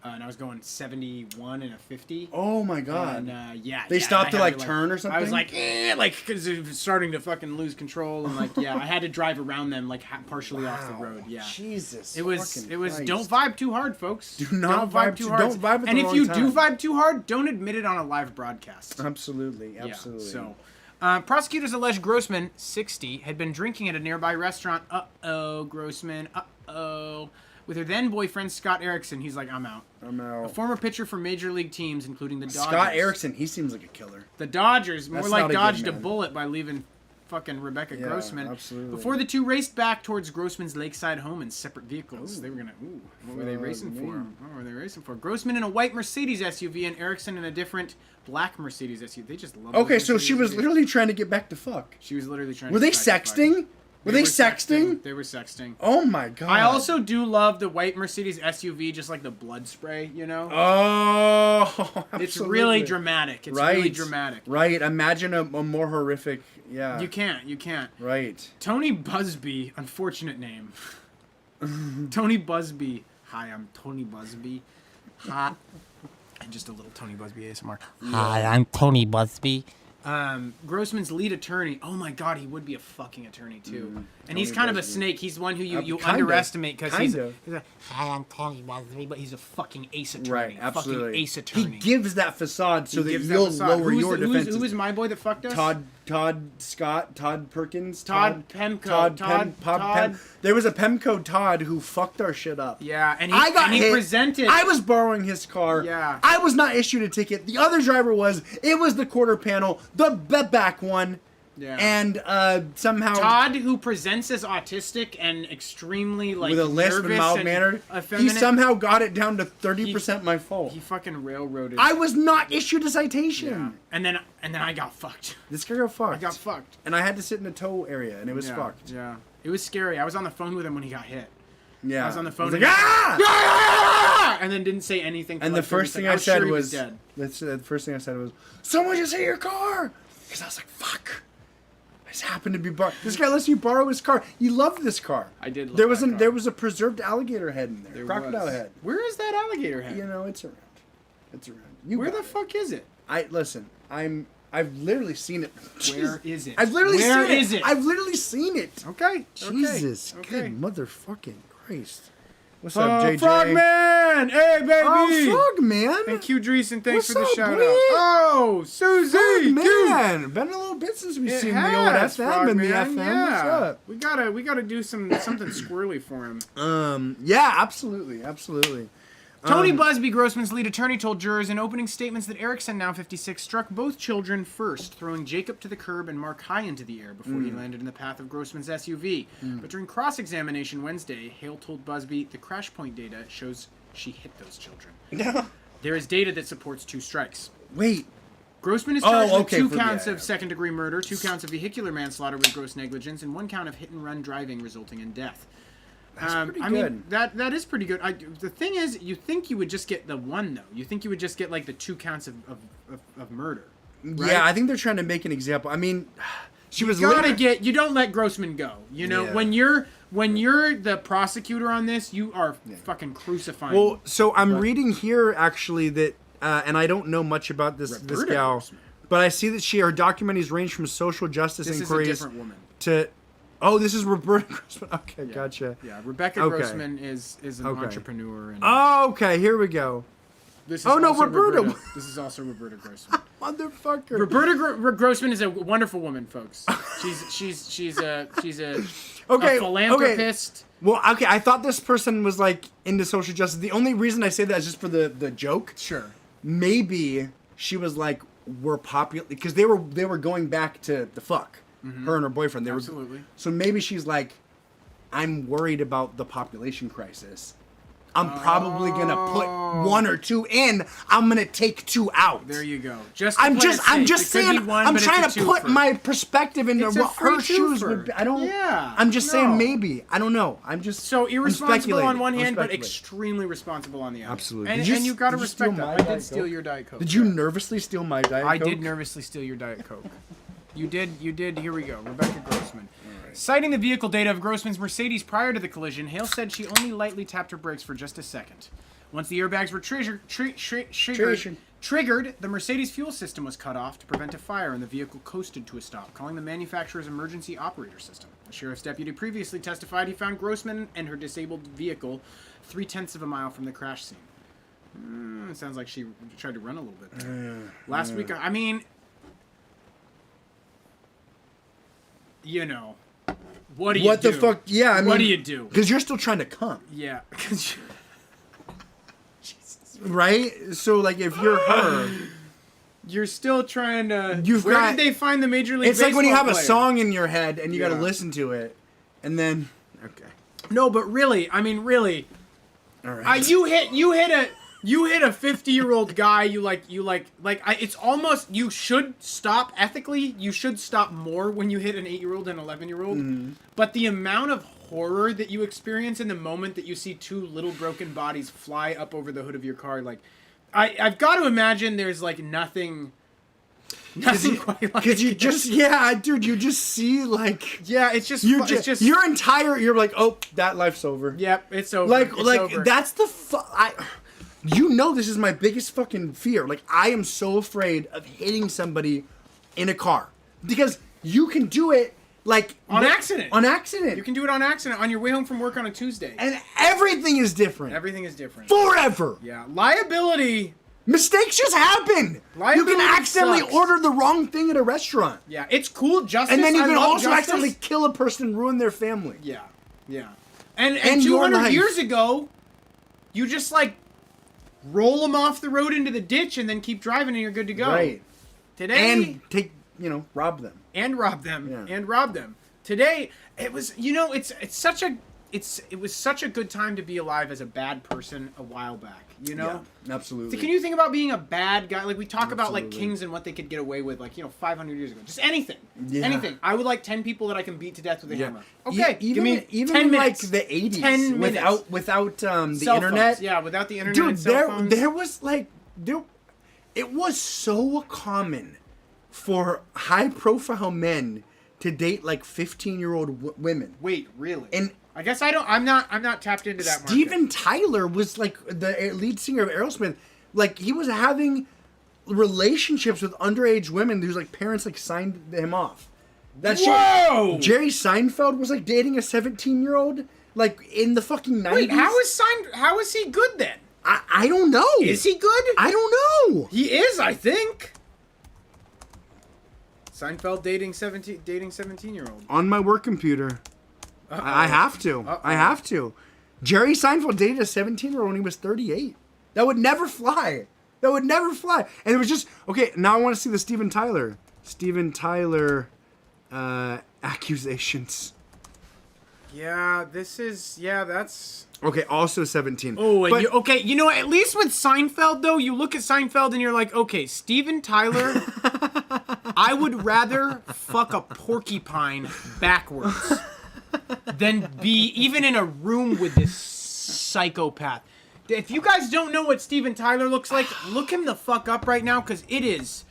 and I was going 71 and a 50. Oh my god. And They stopped to I had like turn or something? I was like, because it was starting to fucking lose control, and like, I had to drive around them like partially off the road. Yeah. Jesus. It was. Christ. Don't vibe too hard, folks. Do not vibe too too- hard. don't vibe at the And if wrong you time. do vibe too hard, don't admit it on a live broadcast. Absolutely. Yeah, Absolutely. so, prosecutors allege Grossman, 60, had been drinking at a nearby restaurant. Grossman. With her then boyfriend Scott Erickson. He's like, I'm out. I'm A out. former pitcher for major league teams, including the Dodgers. Scott Erickson, he seems like a killer. The Dodgers, more That's like not a good dodged a man. bullet by leaving fucking Rebecca Yeah, Grossman. absolutely. Before the two raced back towards Grossman's lakeside home in separate vehicles. They were gonna. What were they racing for? What were they racing for? Grossman in a white Mercedes SUV and Erickson in a different black Mercedes SUV. They just love. Okay, those so she Mercedes was SUVs. literally trying to get back to fuck. She was literally trying. Were to they get back to fuck. sexting? Were they sexting? They were sexting. Oh my god. I also do love the white Mercedes SUV, just like the blood spray, you know? Oh, absolutely. It's really dramatic. It's really dramatic. Right. Imagine a more horrific. Yeah. You can't. Right. Tony Busby, unfortunate name. Tony Busby. Hi, I'm Tony Busby. Hi. And just a little Tony Busby ASMR. Hi, I'm Tony Busby. Grossman's lead attorney. Oh my god, he would be a fucking attorney too. And he's Tony kind of a Busby. snake. He's one who you Kind of. underestimate because he's a, Hi, I'm Tony Busby. but he's a fucking ace attorney. Right. Absolutely. Fucking ace attorney. He gives that facade so He that gives that you'll facade. lower your defenses. Who was my boy that fucked us? Todd Scott, Todd Perkins, Todd Pemco. Todd. There was a Pemco Todd who fucked our shit up. Yeah, and I got he hit. presented. I was borrowing his car. Yeah. I was not issued a ticket. The other driver was. It was the quarter panel, the back one. Yeah. And somehow Todd, who presents as autistic and extremely like with a lisp and nervous mild mannered, he effeminate, somehow got it down to 30% my fault. he fucking railroaded. I was not issued a citation. yeah. And then I got fucked. This guy got fucked. I got fucked. And I had to sit in a tow area, and it was Yeah, fucked. Yeah. It was scary. I was on the phone with him when he got hit. Yeah. I was on the phone. I was and like, ah! and then didn't say anything. For And like the first 30 thing I seconds. said sure he was, dead. the first thing I said was, someone just hit your car. Because I was like, fuck. I just happened to be this guy lets you borrow his car. He loved this car. I did love there was that car. There was a preserved alligator head in there. There Crocodile was. head. Where is that alligator head? You know, it's around. It's around. Where the fuck is it? I've literally seen it. Where is it? I've literally Where seen is it. it? I've literally seen it. Okay. Jesus, Okay. good motherfucking Christ. What's up, JJ? Frogman! Hey, baby! Oh, Frogman! And Q Dreesen, thanks What's for the up, shout out. Bree? Oh, Susie! Frogman! Been a little bit since we've It seen the old has, FM and the Frogman, FM. yeah. What's up? We gotta do something squirrely for him. Yeah, absolutely. Tony Busby, Grossman's lead attorney, told jurors in opening statements that Erickson, now 56, struck both children first, throwing Jacob to the curb and Mark high into the air before he landed in the path of Grossman's SUV. But during cross-examination Wednesday, Hale told Busby the crash point data shows she hit those children. There is data that supports 2 strikes. Wait. Grossman is charged with okay, 2 for- counts yeah, of second-degree murder, 2 counts of vehicular manslaughter with gross negligence, and 1 count of hit-and-run driving resulting in death. That's pretty I good. mean, that is pretty good. The thing is, you think you would just get the 1 though. You think you would just get like the 2 counts of murder. Right? Yeah, I think they're trying to make an example. I mean, she was You gotta literally- get. You don't let Grossman go. You know, Yeah. when you're the prosecutor on this, you are fucking crucifying. Well, so I'm reading here actually that, and I don't know much about this Roberta gal, Grossman. but I see that her documentaries range from social justice this is a inquiries different woman. to. Oh, this is Roberta Grossman. Okay, gotcha. Yeah, Rebecca Okay. Grossman is an Okay. entrepreneur. And Oh, okay. Here we go. this is oh, no, also Roberta. This is also Roberta Grossman. Motherfucker. Roberta Grossman is a wonderful woman, folks. She's a Okay, a philanthropist. Well, okay. I thought this person was like into social justice. The only reason I say that is just for the joke. Sure. Maybe she was like, we're popular because they were going back to the fuck. Her and her boyfriend. They Absolutely. were. So maybe she's like, I'm worried about the population crisis. I'm probably gonna put 1 or 2 in. I'm gonna take 2 out. There you go. Just I'm just saying. I'm trying to put my perspective into It's a what her free shoes twofer. would be. I don't. Yeah, I'm just no. saying maybe. I don't know. I'm just So irresponsible speculating. on one I'm hand, but speculating. extremely responsible on the other. Absolutely. And, Did you- and you gotta did you steal respect my that. I Diet did steal Coke? your Diet Coke. Did you yeah. nervously steal my Diet I Coke? did nervously steal your Diet Coke. You did. Here we go. Rebecca Grossman. Citing the vehicle data of Grossman's Mercedes prior to the collision, Hale said she only lightly tapped her brakes for just a second. Once the airbags were triggered, the Mercedes fuel system was cut off to prevent a fire, and the vehicle coasted to a stop, calling the manufacturer's emergency operator system. A sheriff's deputy previously testified he found Grossman and her disabled vehicle 0.3 of a mile from the crash scene. It sounds like she tried to run a little bit there. Last week, I mean, you know, what do you do? What the fuck? Yeah, I mean, what do you do? Because you're still trying to come, Yeah, because right? So like, if you're her, you're still trying to. You've where got- did they find the Major League it's like when you have Baseball a player? song in your head and you got to Yeah. listen to it, and then okay, No, but really, I mean, really, all right. you hit You hit a 50-year-old guy. It's almost. You should stop ethically. You should stop more when you hit an 8-year-old and 11-year-old. But the amount of horror that you experience in the moment that you see two little broken bodies fly up over the hood of your car, like, I've got to imagine there's like nothing quite like because you just dude, you just see like it's just your entire you're like, oh, that life's over. Yep, it's over. Like it's like over. that's the you know, this is my biggest fucking fear. Like, I am so afraid of hitting somebody in a car because you can do it like on accident. On accident, you can do it on accident on your way home from work on a Tuesday, and everything is different. Everything is different forever. Yeah, liability. Mistakes just happen. Liability you can accidentally sucks. order the wrong thing at a restaurant. Yeah, it's cool. Justice. And then you I can love also justice. accidentally kill a person and ruin their family. Yeah, yeah. And your 200 life. years ago, you just like roll them off the road into the ditch and then keep driving and you're good to go. Right. Today. And rob them. And rob them. Yeah. And rob them. Today, it was, it was such a good time to be alive as a bad person a while back, you know? Yeah, absolutely. So can you think about being a bad guy? Like, we talk about, like, Absolutely. kings and what they could get away with, like, 500 years ago. Just anything. Yeah. Anything. I would like 10 people that I can beat to death with a Yeah. hammer. Okay, Even give me even 10 in minutes. like the 80s 10 minutes. without the Cell internet. phones. Yeah, without the internet Dude, and cell phones. there was like it was so common for high profile men to date like 15-year-old women. Wait, really? And I guess I'm not tapped into that market. Steven Tyler was like the lead singer of Aerosmith. Like, he was having relationships with underage women whose like parents like signed him off. That Whoa! shit. Jerry Seinfeld was like dating a 17-year-old like in the fucking 90s. Wait, how is he good then? I don't know. Is he good? I don't know. He is, I think. Seinfeld dating 17-year-old. On my work computer. I have to. Uh-oh. I have to. Jerry Seinfeld dated a 17-year-old when he was 38. That would never fly. That would never fly. And it was just, okay, now I want to see the Steven Tyler accusations. Yeah, that's... Okay, also 17. Oh, and But- you know what? At least with Seinfeld, though, you look at Seinfeld and you're like, okay, Steven Tyler, I would rather fuck a porcupine backwards than be even in a room with this psychopath. If you guys don't know what Steven Tyler looks like, look him the fuck up right now, because it is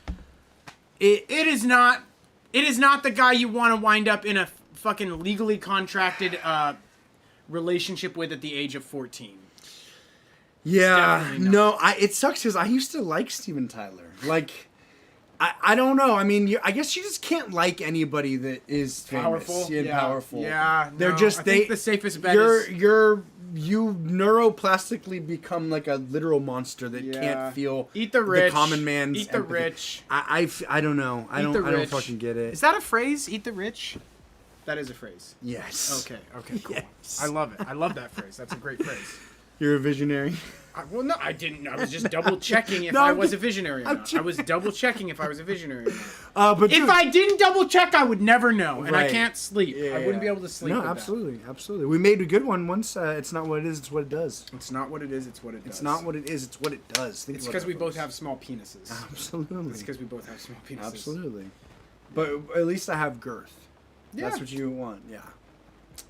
not the guy you want to wind up in a fucking legally contracted relationship with at the age of 14. Yeah, Definitely no, it sucks because I used to like Steven Tyler. Like, I don't know. I mean, I guess you just can't like anybody that is famous Powerful, and yeah. powerful. Yeah, they're no, just I think the safest bet is you neuroplastically become like a literal monster that can't feel eat the rich, the common man's eat the empathy. rich. I don't know. I Eat don't the I don't rich. fucking get it. Is that a phrase? Eat the rich. That is a phrase. Yes. Okay, cool. Yes. I love it. I love that phrase. That's a great phrase. You're a visionary. Well, no, I didn't. I was just double checking if No, I I'm was just- a visionary or I'm not. just- I was double checking if I was a visionary or not. But If dude, I didn't double check, I would never know, and I Right. can't sleep. Yeah, I wouldn't be yeah. able to sleep. No, with that. absolutely. We made a good one once. It's not what it is. It's what it does. It's not what it is. It's what it does. It's not what it is. It's what it does. Think It's about because that, we both folks. have small penises. Absolutely. It's because we both have small penises. Absolutely. But at least I have girth. Yeah. That's what you want. Yeah.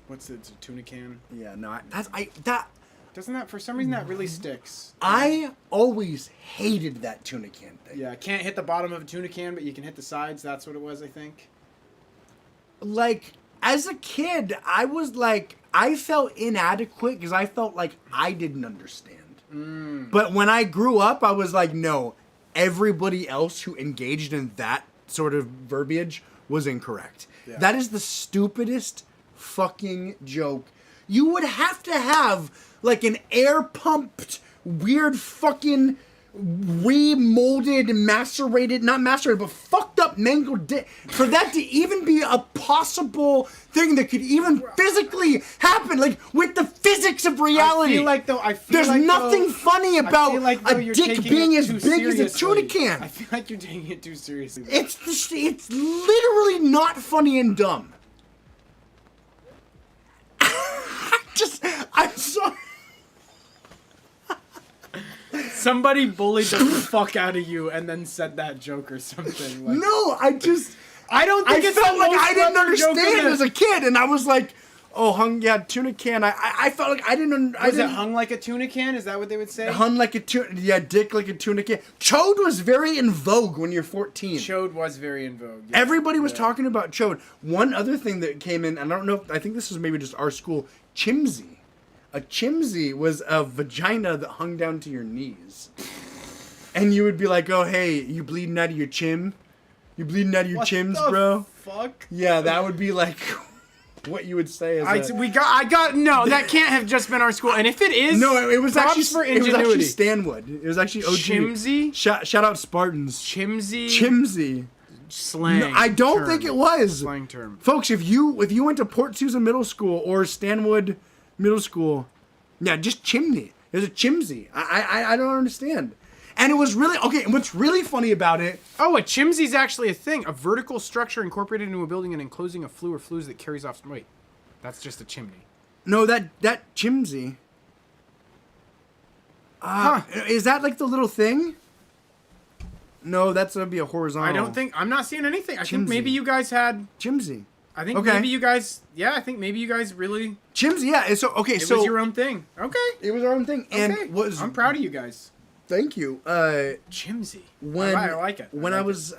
What's it? It's a tuna can. Yeah. No. Doesn't that, for some reason, that really sticks? I always hated that tuna can thing. Yeah, can't hit the bottom of a tuna can, but you can hit the sides. That's what it was, I think. Like, as a kid, I felt inadequate because I felt like I didn't understand. But when I grew up, I was like, no, everybody else who engaged in that sort of verbiage was incorrect. Yeah. That is the stupidest fucking joke. You would have to have like an air pumped, weird fucking remolded, macerated, not macerated, but fucked up mangled dick for that to even be a possible thing that could even physically happen, like with the physics of reality. There's nothing funny about a dick being as big as a tuna can. I feel like you're taking it too seriously. It's literally not funny and dumb. I'm sorry. Somebody bullied the fuck out of you and then said that joke or something. Like, No, I just. I don't think I it's felt the like most I didn't clever joke understand in as a kid, and I was like, "Oh, tuna can." I felt like I didn't. Was it hung like a tuna can? Is that what they would say? Hung like a tuna? Yeah, dick like a tuna can. Chode was very in vogue when you're 14. Chode was very in vogue. Yeah. Everybody was talking about chode. One other thing that came in, I don't know. I think this was maybe just our school. Chimsy. A chimsy was a vagina that hung down to your knees, and you would be like, "Oh, hey, you bleeding out of your chim? You bleeding out of your What chims, the bro?" Fuck. Yeah, that would be like what you would say as No, that can't have just been our school. And if it is, No, it was props actually for it was ingenuity. actually Stanwood. It was actually OG. Chimsy? Shout out Spartans. Chimsy. Chimsy. Slang. No, I don't term. think it was. Slang term. Folks, if you went to Port Susan Middle School or Stanwood Middle School, yeah, just chimney. There's a chimsy. I don't understand. And it was really okay. And what's really funny about it? Oh, a chimsy is actually a thing. A vertical structure incorporated into a building and enclosing a flue or flues that carries off. Wait, that's just a chimney. No, that chimsy. Is that like the little thing? No, that's gonna be a horizontal. I don't think. I'm not seeing anything. I think Chimsy. maybe you guys had. chimsy. I think Okay. maybe you guys. Yeah, I think maybe you guys really. Chimsy, yeah. So okay, It so was your own thing. Okay. it was our own thing, and Okay. was I'm proud of you guys. Thank you. Chimsy. When I like it. When I was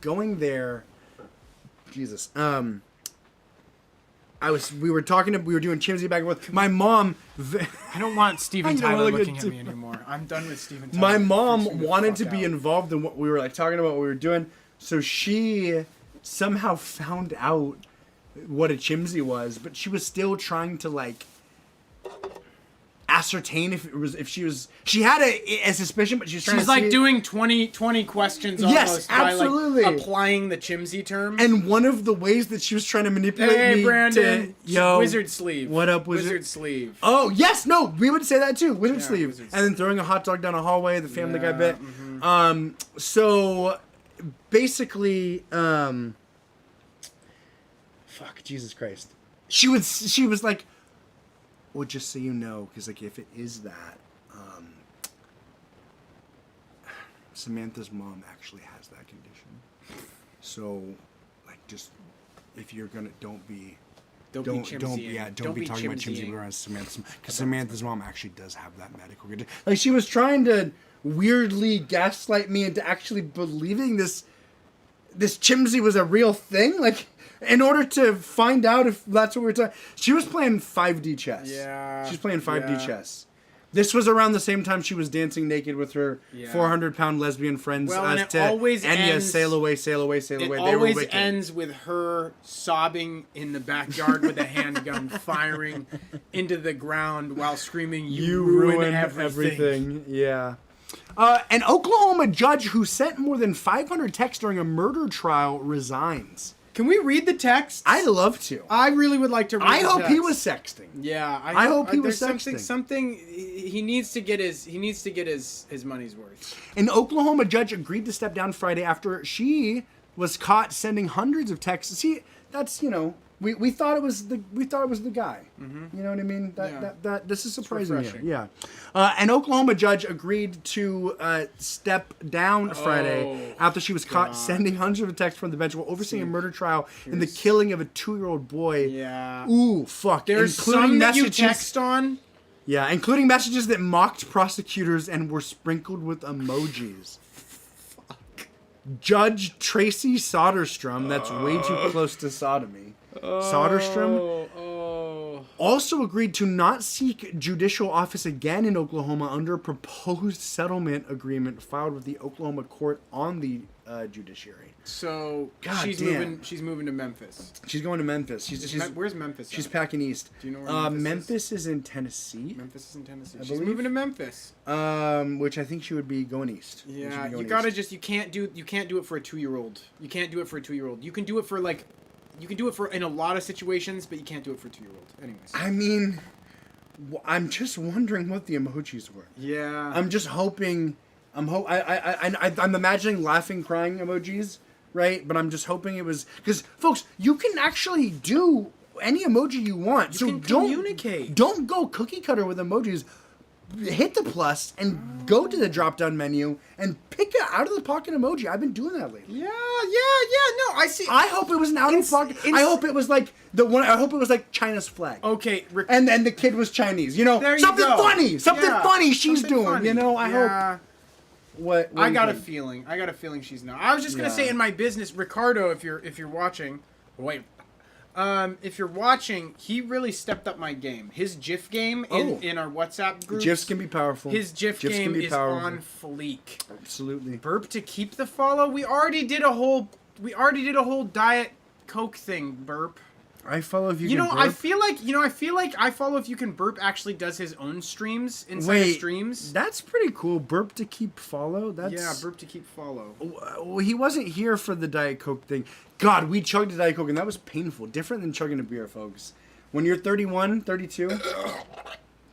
going there, Jesus. We were doing chimsy back and forth. My mom. I don't want Steven I know, Tyler look at looking at you. me anymore. I'm done with Steven Tyler. My mom Freaks me the wanted to fuck be out. involved in what we were like talking about. What we were doing, so she somehow found out what a chimsy was, but she was still trying to like ascertain if she had a suspicion, but she was trying She's to like see. doing 20 questions Yes, almost absolutely. by like applying the chimsy term. And one of the ways that she was trying to manipulate Hey me Brandon, to yo wizard sleeve. What up, wizard? Wizard sleeve. Oh yes, no, we would say that too. Wizard Yeah, sleeve, wizard and then throwing a hot dog down a hallway. The Family Guy Yeah, bit. mhm. So basically, fuck, Jesus Christ. She was like, well, just so you know, because like if it is that, Samantha's mom actually has that condition. So, like, just if you're gonna don't be talking about chimsy around Samantha's, because Samantha's mom actually does have that medical condition. Like, she was trying to weirdly gaslight me into actually believing this chimsy was a real thing. Like, in order to find out if that's what we're talking, she was playing 5D chess. Yeah. She's playing 5D yeah. chess. This was around the same time she was dancing naked with her 400-pound lesbian friends. Well, and as it to always Enya, ends- sail away, sail away, sail It away. They were always wicked. ends with her sobbing in the backyard with a handgun, firing into the ground while screaming, "You ruin everything." Yeah. An Oklahoma judge who sent more than 500 texts during a murder trial resigns. Can we read the text? I'd love to. I really would like to read I the hope he text. was sexting. Yeah, I hope he was there's sexting. something he needs to get his money's worth. An Oklahoma judge agreed to step down Friday after she was caught sending hundreds of texts. See, that's, we thought it was the guy. You know what I mean? That this is surprising. refreshing. Yeah. An Oklahoma judge agreed to step down Friday after she was caught sending hundreds of texts from the bench while overseeing a murder trial in the killing of a 2-year-old boy. Yeah. Ooh, fuck. There's some that you text on. Yeah, including messages that mocked prosecutors and were sprinkled with emojis. Judge Tracy Soderstrom, that's way too close to sodomy. Soderstrom also agreed to not seek judicial office again in Oklahoma under a proposed settlement agreement filed with the Oklahoma court on the judiciary. So God she's damn. moving to Memphis. She's going to Memphis. Where's Memphis? She's at? packing east. Do you know where Memphis is in Tennessee. Memphis is in Tennessee. I She's believe. moving to Memphis. Which I think she would be going east. Yeah, She'd be you going gotta east. you can't do it for a 2-year-old. You can't do it for a 2-year-old. You can do it for in a lot of situations, but you can't do it for a 2-year-old. Anyways. I mean, I'm just wondering what the emojis were. Yeah. I'm just hoping. I'm imagining laughing, crying emojis, right? But I'm just hoping it was because, folks, you can actually do any emoji you want. You so can don't communicate. Don't go cookie cutter with emojis. hit the plus and go to the drop down menu and pick a out of the pocket emoji. I've been doing that lately. Yeah. No, I see. I hope it was an out of the pocket. I hope it was like the one. I hope it was like China's flag. Okay, And then the kid was Chinese. You know, There you something go. funny. Something Yeah, funny she's something doing. funny. You know, I hope. What I do got you a think? feeling. I got a feeling she's not. I was just gonna Yeah. say in my business, Ricardo, if you're watching, wait, if you're watching, he really stepped up my game. His GIF game in our WhatsApp group. GIFs can be powerful. His GIF GIFs game can be is powerful. on fleek. Absolutely. Burp to keep the follow. We already did a whole Diet Coke thing. Burp. I follow if you. You can know, burp. I feel like I follow if you can burp actually does his own streams inside of streams. That's pretty cool. Burp to keep follow. That's Yeah, burp to keep follow. Well, he wasn't here for the Diet Coke thing. God, we chugged a Diet Coke and that was painful. Different than chugging a beer, folks. When you're 31, 32.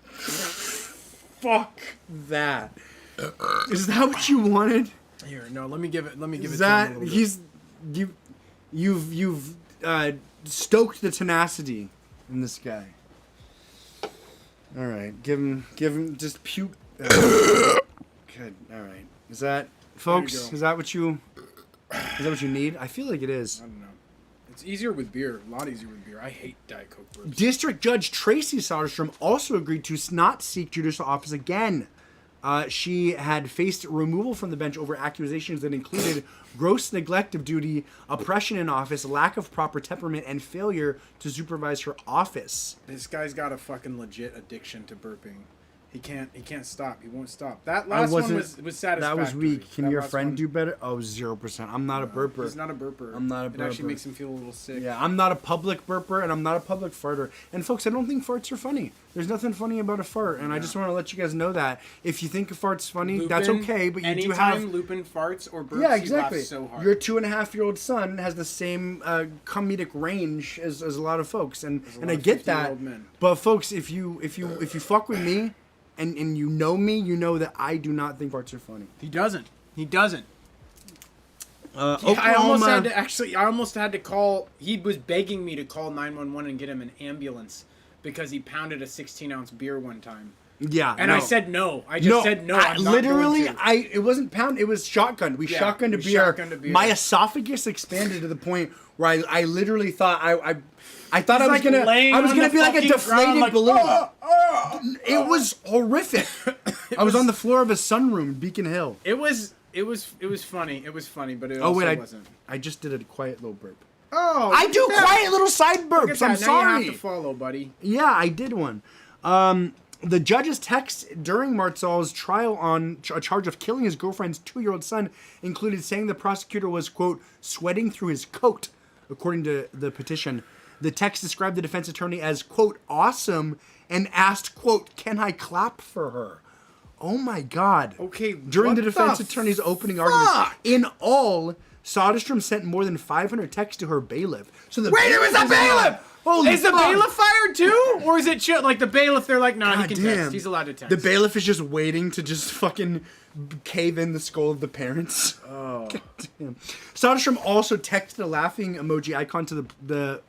Fuck that. Is that what you wanted? Here, no, let me give it. Let me give Is it. that to him a little bit. you've stoked the tenacity in this guy. All right, give him just puke. Good. All right. Is that, folks? go. Is that what you need? I feel like it is. I don't know. It's easier with beer. A lot easier with beer. I hate Diet Coke burps. District Judge Tracy Soderstrom also agreed to not seek judicial office again. She had faced removal from the bench over accusations that included gross neglect of duty, oppression in office, lack of proper temperament, and failure to supervise her office. This guy's got a fucking legit addiction to burping. He can't stop. He won't stop. That last one was satisfactory. That was weak. Can That your last friend one- do better? Oh, 0%. I'm not a burper. He's not a burper. I'm not a It actually burper. makes him feel a little sick. Yeah, I'm not a public burper, and I'm not a public farter. And folks, I don't think farts are funny. There's nothing funny about a fart, and I just want to let you guys know that. If you think a fart's funny, that's okay, but you do have... Anytime Lupin farts or burps, Yeah, he exactly. laughs so hard. Your 2.5-year-old son has the same comedic range as a lot of folks, and lot I of get that. 50-year-old men. But folks, if you fuck with me, and you know me, you know that I do not think farts are funny. He doesn't. He doesn't. Oklahoma, I almost had to call. He was begging me to call 911 and get him an ambulance because he pounded a 16-ounce beer one time. Yeah, And no. I said no. I just said no. I'm not literally, going to. it wasn't pound. It was shotgun. We shotgunned a beer. shotgunned a beer. My esophagus expanded to the point where I literally thought I thought I was like gonna laying on be the like a fucking deflated ground, like, balloon. It was horrific. I was on the floor of a sunroom in Beacon Hill. It was funny. It was funny, but it Oh also wait, wasn't. I just did a quiet little burp. Oh, I do look at that. quiet little side Look at burps. that. I'm Now sorry. you have to follow, buddy. Yeah, I did one. The judge's text during Martzal's trial on a charge of killing his girlfriend's 2-year-old son included saying the prosecutor was, quote, sweating through his coat, according to the petition. The text described the defense attorney as, quote, awesome, and asked, quote, can I clap for her? Oh my God. Okay, During what the defense the attorney's opening fuck? argument, in all, Soderstrom sent more than 500 texts to her bailiff. So the Wait, it was a bailiff! Holy Is the fuck. bailiff fired too? Or is it chill? Like the bailiff, they're like, nah, he can Damn. text. He's allowed to text. The bailiff is just waiting to just fucking cave in the skull of the parents. Oh. God damn. Soderstrom also texted a laughing emoji icon to the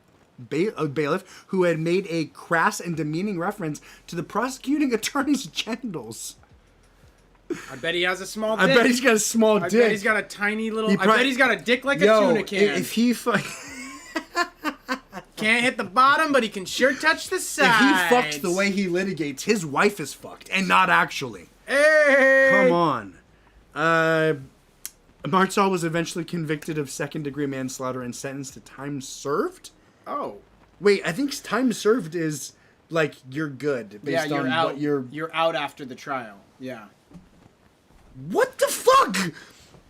bailiff, who had made a crass and demeaning reference to the prosecuting attorney's genitals. I bet he has a small dick. I bet he's got a small I dick. bet he's got a tiny little. He I bet he's got a dick like a tuna can. If he Can't hit the bottom, but he can sure touch the sides. If he fucks the way he litigates, his wife is fucked, and not actually. Hey! Come on. Martzal was eventually convicted of second-degree manslaughter and sentenced to time served? Oh. Wait, I think time served is, like, you're good, based You're on out. what you're... You're out after the trial. Yeah. What the fuck?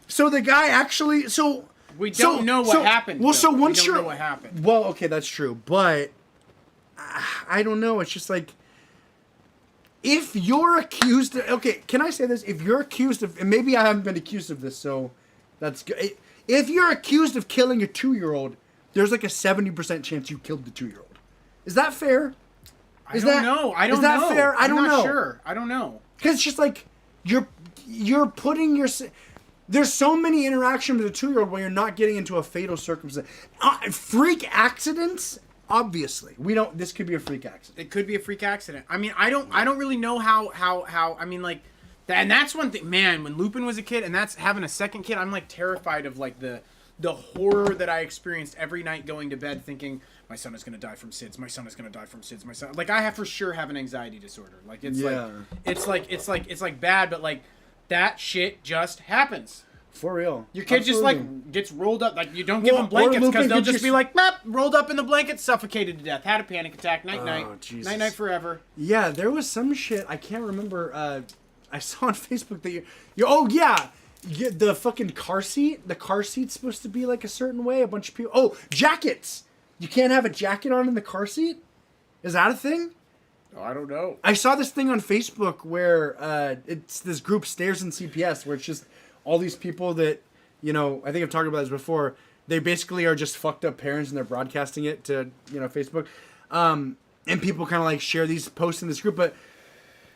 So the guy actually... So... We don't know what happened. Well, though. so once we don't you're... know what happened. Well, okay, that's true, but... I don't know, it's just like... If you're accused of... Okay, can I say this? If you're accused of... And maybe I haven't been accused of this, so... That's good. If you're accused of killing a 2-year-old, there's like a 70% chance you killed the 2-year-old. Is that fair? I don't know. I don't is that know. fair? I don't I'm not know. sure. I don't know. Because it's just like you're putting your... There's so many interactions with a 2-year-old when you're not getting into a fatal circumstance. Freak accidents Obviously, we don't. This could be a freak accident. It could be a freak accident. I mean, I don't really know how. I mean, like, and that's one thing. Man, when Lupin was a kid, and that's having a second kid, I'm like terrified of like the horror that I experienced every night going to bed, thinking my son is gonna die from SIDS. My son is gonna die from SIDS. My son, like, I have for sure have an anxiety disorder. Like, it's it's like bad, but like that shit just happens. For real. Your kid just like gets rolled up. Like, you don't give them blankets because they'll just be like, "Map," rolled up in the blanket, suffocated to death, had a panic attack, night night forever. Yeah, there was some shit I can't remember. I saw on Facebook that the fucking car seat. The car seat's supposed to be like a certain way. A bunch of people. Oh, jackets. You can't have a jacket on in the car seat. Is that a thing? Oh, I don't know. I saw this thing on Facebook where it's this group Stairs and CPS where it's just all these people that, you know, I think I've talked about this before. They basically are just fucked up parents and they're broadcasting it to, you know, Facebook. And people kind of like share these posts in this group. But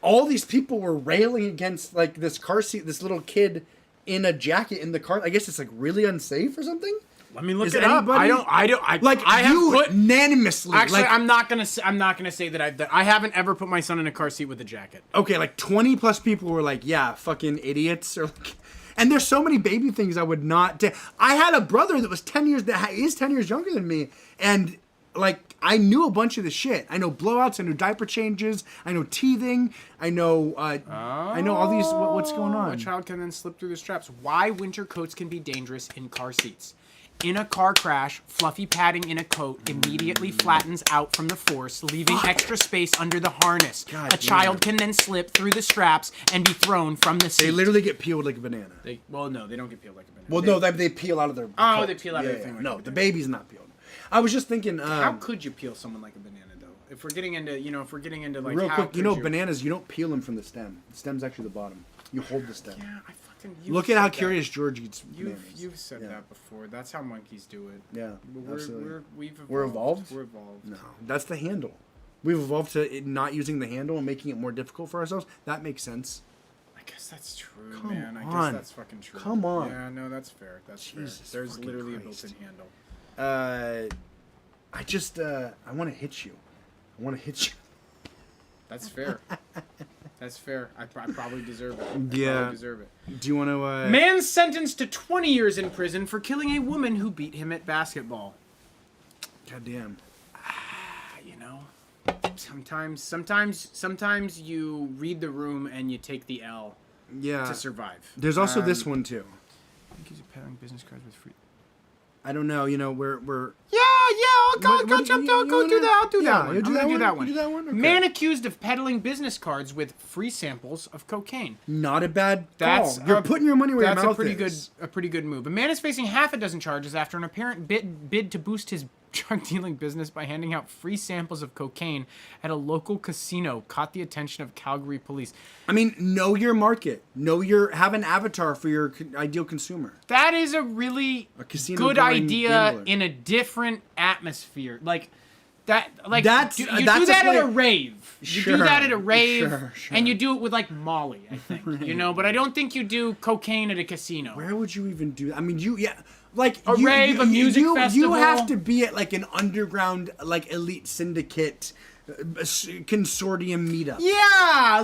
all these people were railing against like this car seat, this little kid in a jacket in the car. I guess it's like really unsafe or something. Let me look it up. I have unanimously. Actually, I'm not gonna say that I haven't ever put my son in a car seat with a jacket. Okay, like 20 plus people were like, yeah, fucking idiots, or like. And there's so many baby things I would not. I had a brother that was 10 years that is 10 years younger than me, and like I knew a bunch of the shit. I know blowouts. I know diaper changes. I know teething. I know. I know all these. What's going on? A child can then slip through the straps. Why winter coats can be dangerous in car seats. In a car crash, fluffy padding in a coat immediately flattens out from the force, leaving extra space under the harness. A child can then slip through the straps and be thrown from the seat. They literally get peeled like a banana. No, they don't get peeled like a banana. Well, no, they peel out of their coat. They peel out of their thing. No, the baby's not peeled. I was just thinking. How could you peel someone like a banana, though? If we're getting into, like, real quick, bananas, you don't peel them from the stem. The stem's actually the bottom. You hold the stem. Yeah, look at how Curious George eats bananas. You've said that before. That's how monkeys do it. Yeah, absolutely. We're evolved? We're evolved. No, that's the handle. We've evolved to it not using the handle and making it more difficult for ourselves. That makes sense. I guess that's true, Come man. I on. guess that's fucking true. Come on. Yeah, no, that's fair. That's Jesus fair. There's literally Christ. a built-in handle. I want to hit you. I want to hit you. That's fair. That's fair. I probably deserve it. Yeah. Deserve it. Do you want to... Man sentenced to 20 years in prison for killing a woman who beat him at basketball. Goddamn. You know, sometimes you read the room and you take the L to survive. There's also this one, too. I think he's peddling business cards with free... I don't know. You know, we're I'll go do that. I'll do that one. You do that one? Do that one? Okay. Man accused of peddling business cards with free samples of cocaine. Not a bad call. You're putting your money where your mouth is. A pretty good move. A man is facing half a dozen charges after an apparent bid to boost his drug dealing business by handing out free samples of cocaine at a local casino caught the attention of Calgary police. I mean, know your market. Have an avatar for your ideal consumer. That is a really good idea gambler. in a different atmosphere. Like that. Like that's you do that at a rave. You do that at a rave, sure. and you do it with like Molly. I think you know, but I don't think you do cocaine at a casino. Where would you even do that? I mean, rave, a music festival. You have to be at like an underground, like elite syndicate consortium meetup. Yeah,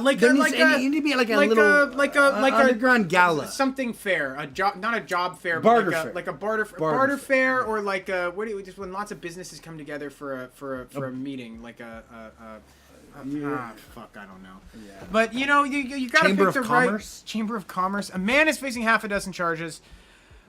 you need to be at like a little underground gala, something fair, not a job fair, barter but fair. like a barter fair, or like just when lots of businesses come together for a meeting, like fuck, I don't know. Yeah. But you know, you gotta pick the right Chamber of Commerce. A man is facing half a dozen charges.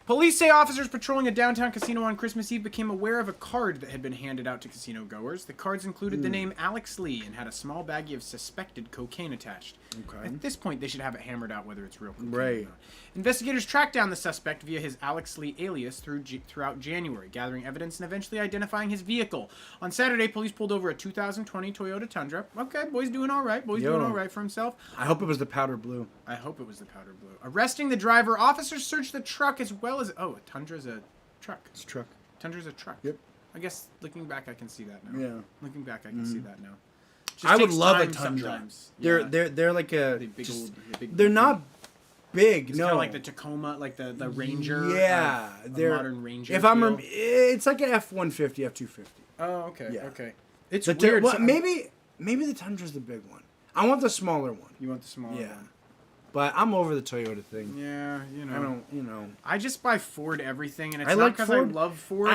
Police say officers patrolling a downtown casino on Christmas Eve became aware of a card that had been handed out to casino goers. The cards included the name Alex Lee and had a small baggie of suspected cocaine attached. Okay. At this point, they should have it hammered out whether it's real cocaine right. or not. Investigators tracked down the suspect via his Alex Lee alias throughout January, gathering evidence and eventually identifying his vehicle. On Saturday, police pulled over a 2020 Toyota Tundra. Okay, boy's doing all right. Doing all right for himself. I hope it was the powder blue. Arresting the driver, officers searched the truck as well as... Oh, a Tundra's a truck. It's a truck. Tundra's a truck. Yep. I guess looking back, I can see that now. Yeah. Looking back, I can see that now. I would love a Tundra. They're like a... They're not big. It's No, kind of like the Tacoma, like the Ranger. Yeah, a they're modern Ranger. If I'm, feel. it's like an F-150, F-250. Oh, okay, Yeah. okay. It's The weird. well, so- maybe the Tundra's the big one. I want the smaller one. You want the smaller Yeah. one? But I'm over the Toyota thing. Yeah, I don't. I just buy Ford everything, and it's I not like because Ford. I love Ford.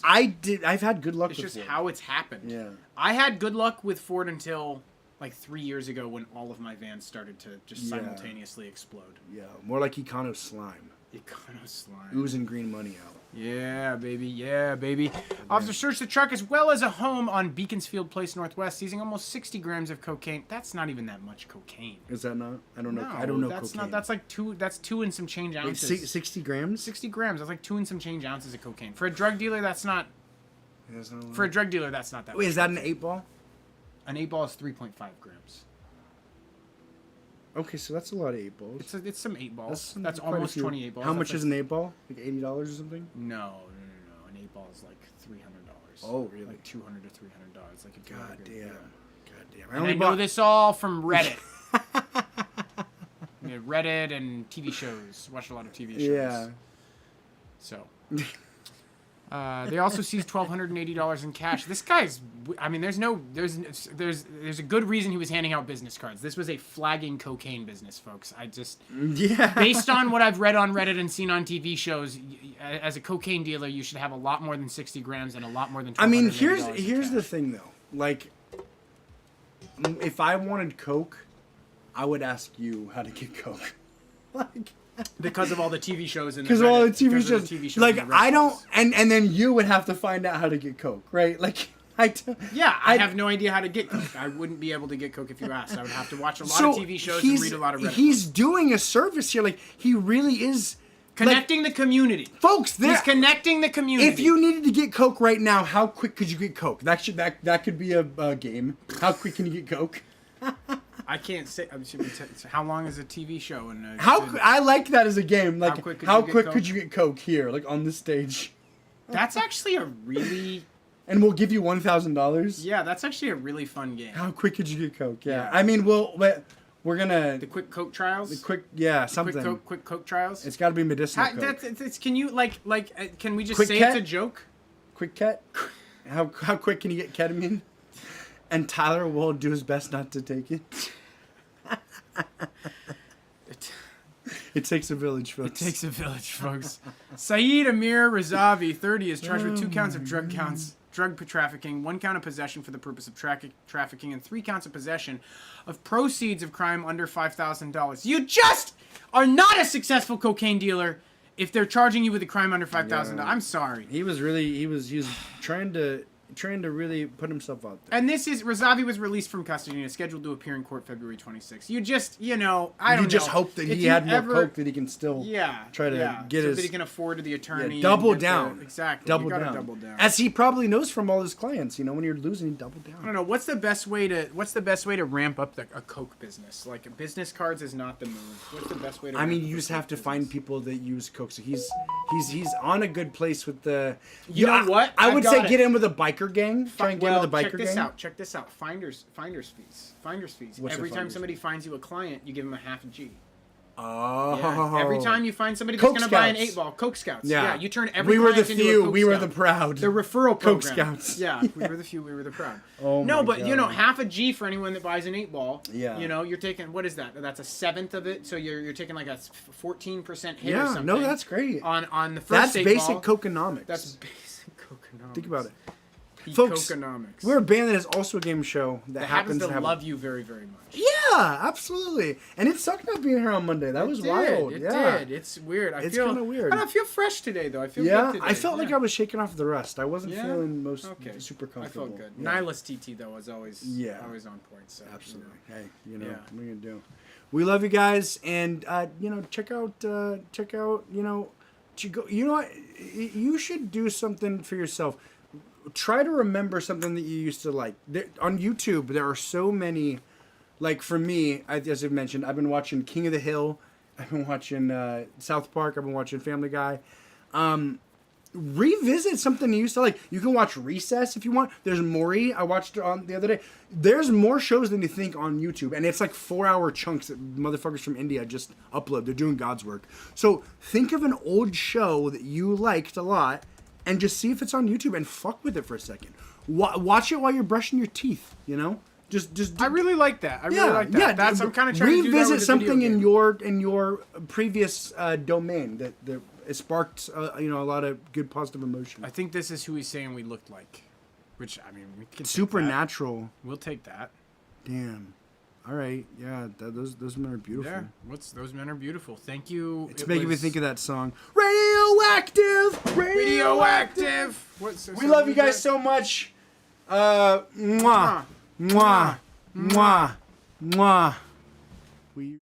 I've had good luck It's with just Ford. how it's happened. Yeah. I had good luck with Ford until like 3 years ago when all of my vans started to just Yeah. simultaneously explode. Yeah, more like Econo slime. Econo slime. Oozing green money out. Yeah, baby. Yeah, baby. Officer searched the truck as well as a home on Beaconsfield Place Northwest, seizing almost 60 grams of cocaine. That's not even that much cocaine. Is that not? I don't know. No, I don't know that's cocaine. not. That's like two. That's 2 and some change Wait, ounces. 60 grams? 60 grams. That's like 2 and some change ounces of cocaine. For a drug dealer, that's not. That's not a lot. For a drug dealer, that's not that. Wait, much is that an cocaine. 8-ball? An 8-ball is 3.5 grams. Okay, so that's a lot of 8-balls. It's some 8 balls. quite That's a almost few. 28 balls. How That's much like, is an 8-ball? Like $80 or something? No. An 8-ball is like $300. Oh, really? Like $200 to $300. Like a God good- damn. yeah. God damn. And I know this all from Reddit. Yeah, Reddit and TV shows. Watched a lot of TV shows. Yeah. So. They also seized $1,280 in cash. This guy's. I mean, there's a good reason he was handing out business cards. This was a flagging cocaine business, folks. Yeah. Based on what I've read on Reddit and seen on TV shows, as a cocaine dealer, you should have a lot more than 60 grams and a lot more than. I mean, $1,280 in here's the cash. thing though. Like, if I wanted Coke, I would ask you how to get Coke. Like, Because of all the TV shows and because all the TV because of shows, the TV shows like and the I don't, restaurants. and then you would have to find out how to get Coke, right? Like I have no idea how to get Coke. I wouldn't be able to get Coke if you asked. I would have to watch a lot so of TV shows and read a lot of Reddit. He's doing a service here, like he really is Connecting the community. folks. He's connecting the community. If you needed to get Coke right now, how quick could you get Coke? That could be a game. How quick can you get Coke? I can't say. How long is a TV show? And I like that as a game. Like how quick could you get how quick Coke? could you get Coke here, like on this stage? That's actually a really. And we'll give you $1,000. Yeah, that's actually a really fun game. How quick could you get Coke? Yeah. Yeah. I mean, we're gonna The quick Coke trials. something. Quick Coke trials. It's got to be medicinal Coke. Can you can we just Quick say Cat? it's a joke? Quick cat. How quick can you get ketamine? And Tyler will do his best not to take it. It takes a village, It folks. takes a village, folks. Saeed Amir Razavi, 30, is charged with 2 counts of drug trafficking, 1 count of possession for the purpose of trafficking, and 3 counts of possession of proceeds of crime under $5,000. You just are not a successful cocaine dealer if they're charging you with a crime under $5,000. I'm sorry. He was trying to really put himself out there. And this is Razavi was released from custody and is scheduled to appear in court February 26th. You just, I don't know. You just hope that If he you had more ever- Coke that he can still try to get so his that he can afford the attorney. double and get down. Exactly. Double you gotta down. double down. As he probably knows from all his clients, when you're losing, you double I don't down. know. What's the best way to ramp up a Coke business? Like business cards is not the move. What's the best way to? I mean, ramp up you a just Coke have to business? find people that use Coke. So he's on a good place with the. You know what? I I've would got say it. get in with a biker gang. Try and get in with a biker gang. Check this out. Finders fees. What's Every the time finder's somebody finds you a client, you give them a half a G. Oh. Yeah. Every time you find somebody Coke that's going to buy an Scouts. 8-ball, Coke Scouts. Yeah. Yeah. You turn every We were the client into a few. Coke We were Scout. the proud. The referral Coke program. Scouts. Yeah, we were the few. We were the proud. Oh no, my but God. half a G for anyone that buys an 8-ball. Yeah. You're taking what is that? That's a seventh of it. So you're taking like a 14% hit or Yeah. something. No, that's great. on the first That's 8-ball. basic Cokeonomics. That's basic Cokeonomics. Think about it. Peak Folks, Cokeonomics. We're a band that is also a game show that that happens happens to have. love you very, very much. Yeah, absolutely. And it sucked not being here on Monday. That was wild. It Yeah. did. It's weird. It's feel kinda weird. I feel fresh today, though. I feel Yeah, good today. I felt like Yeah. I was shaking off the rust. I wasn't Yeah? feeling Okay. super I comfortable. felt good. Yeah. Nihilus TT though was always always on point. So Absolutely. you know. Hey, Yeah. what are you gonna do? We love you guys, and check out you should do something for yourself. Try to remember something that you used to like. On YouTube, there are so many. Like for me, as I've mentioned, I've been watching King of the Hill. I've been watching South Park. I've been watching Family Guy. revisit something you used to like. You can watch Recess if you want. There's Maury. I watched it on the other day. There's more shows than you think on YouTube, and it's like 4-hour chunks that motherfuckers from India just upload. They're doing God's work. So think of an old show that you liked a lot, and just see if it's on YouTube and fuck with it for a second. Watch it while you're brushing your teeth. You know, just. I really like that. I really like that. Yeah, That's I'm kind of trying to do that revisit with a something video game. in your previous domain that it sparked a lot of good positive emotion. I think this is who he's saying we looked like, which I mean, we can take Supernatural. that. We'll take that. Damn. All right. Yeah. Those men are beautiful. Yeah. Those men are beautiful. Thank you. It's making me think of that song. Radioactive. Radioactive. We love you guys so much. Mwah. Mwah. Mwah. Mwah. We.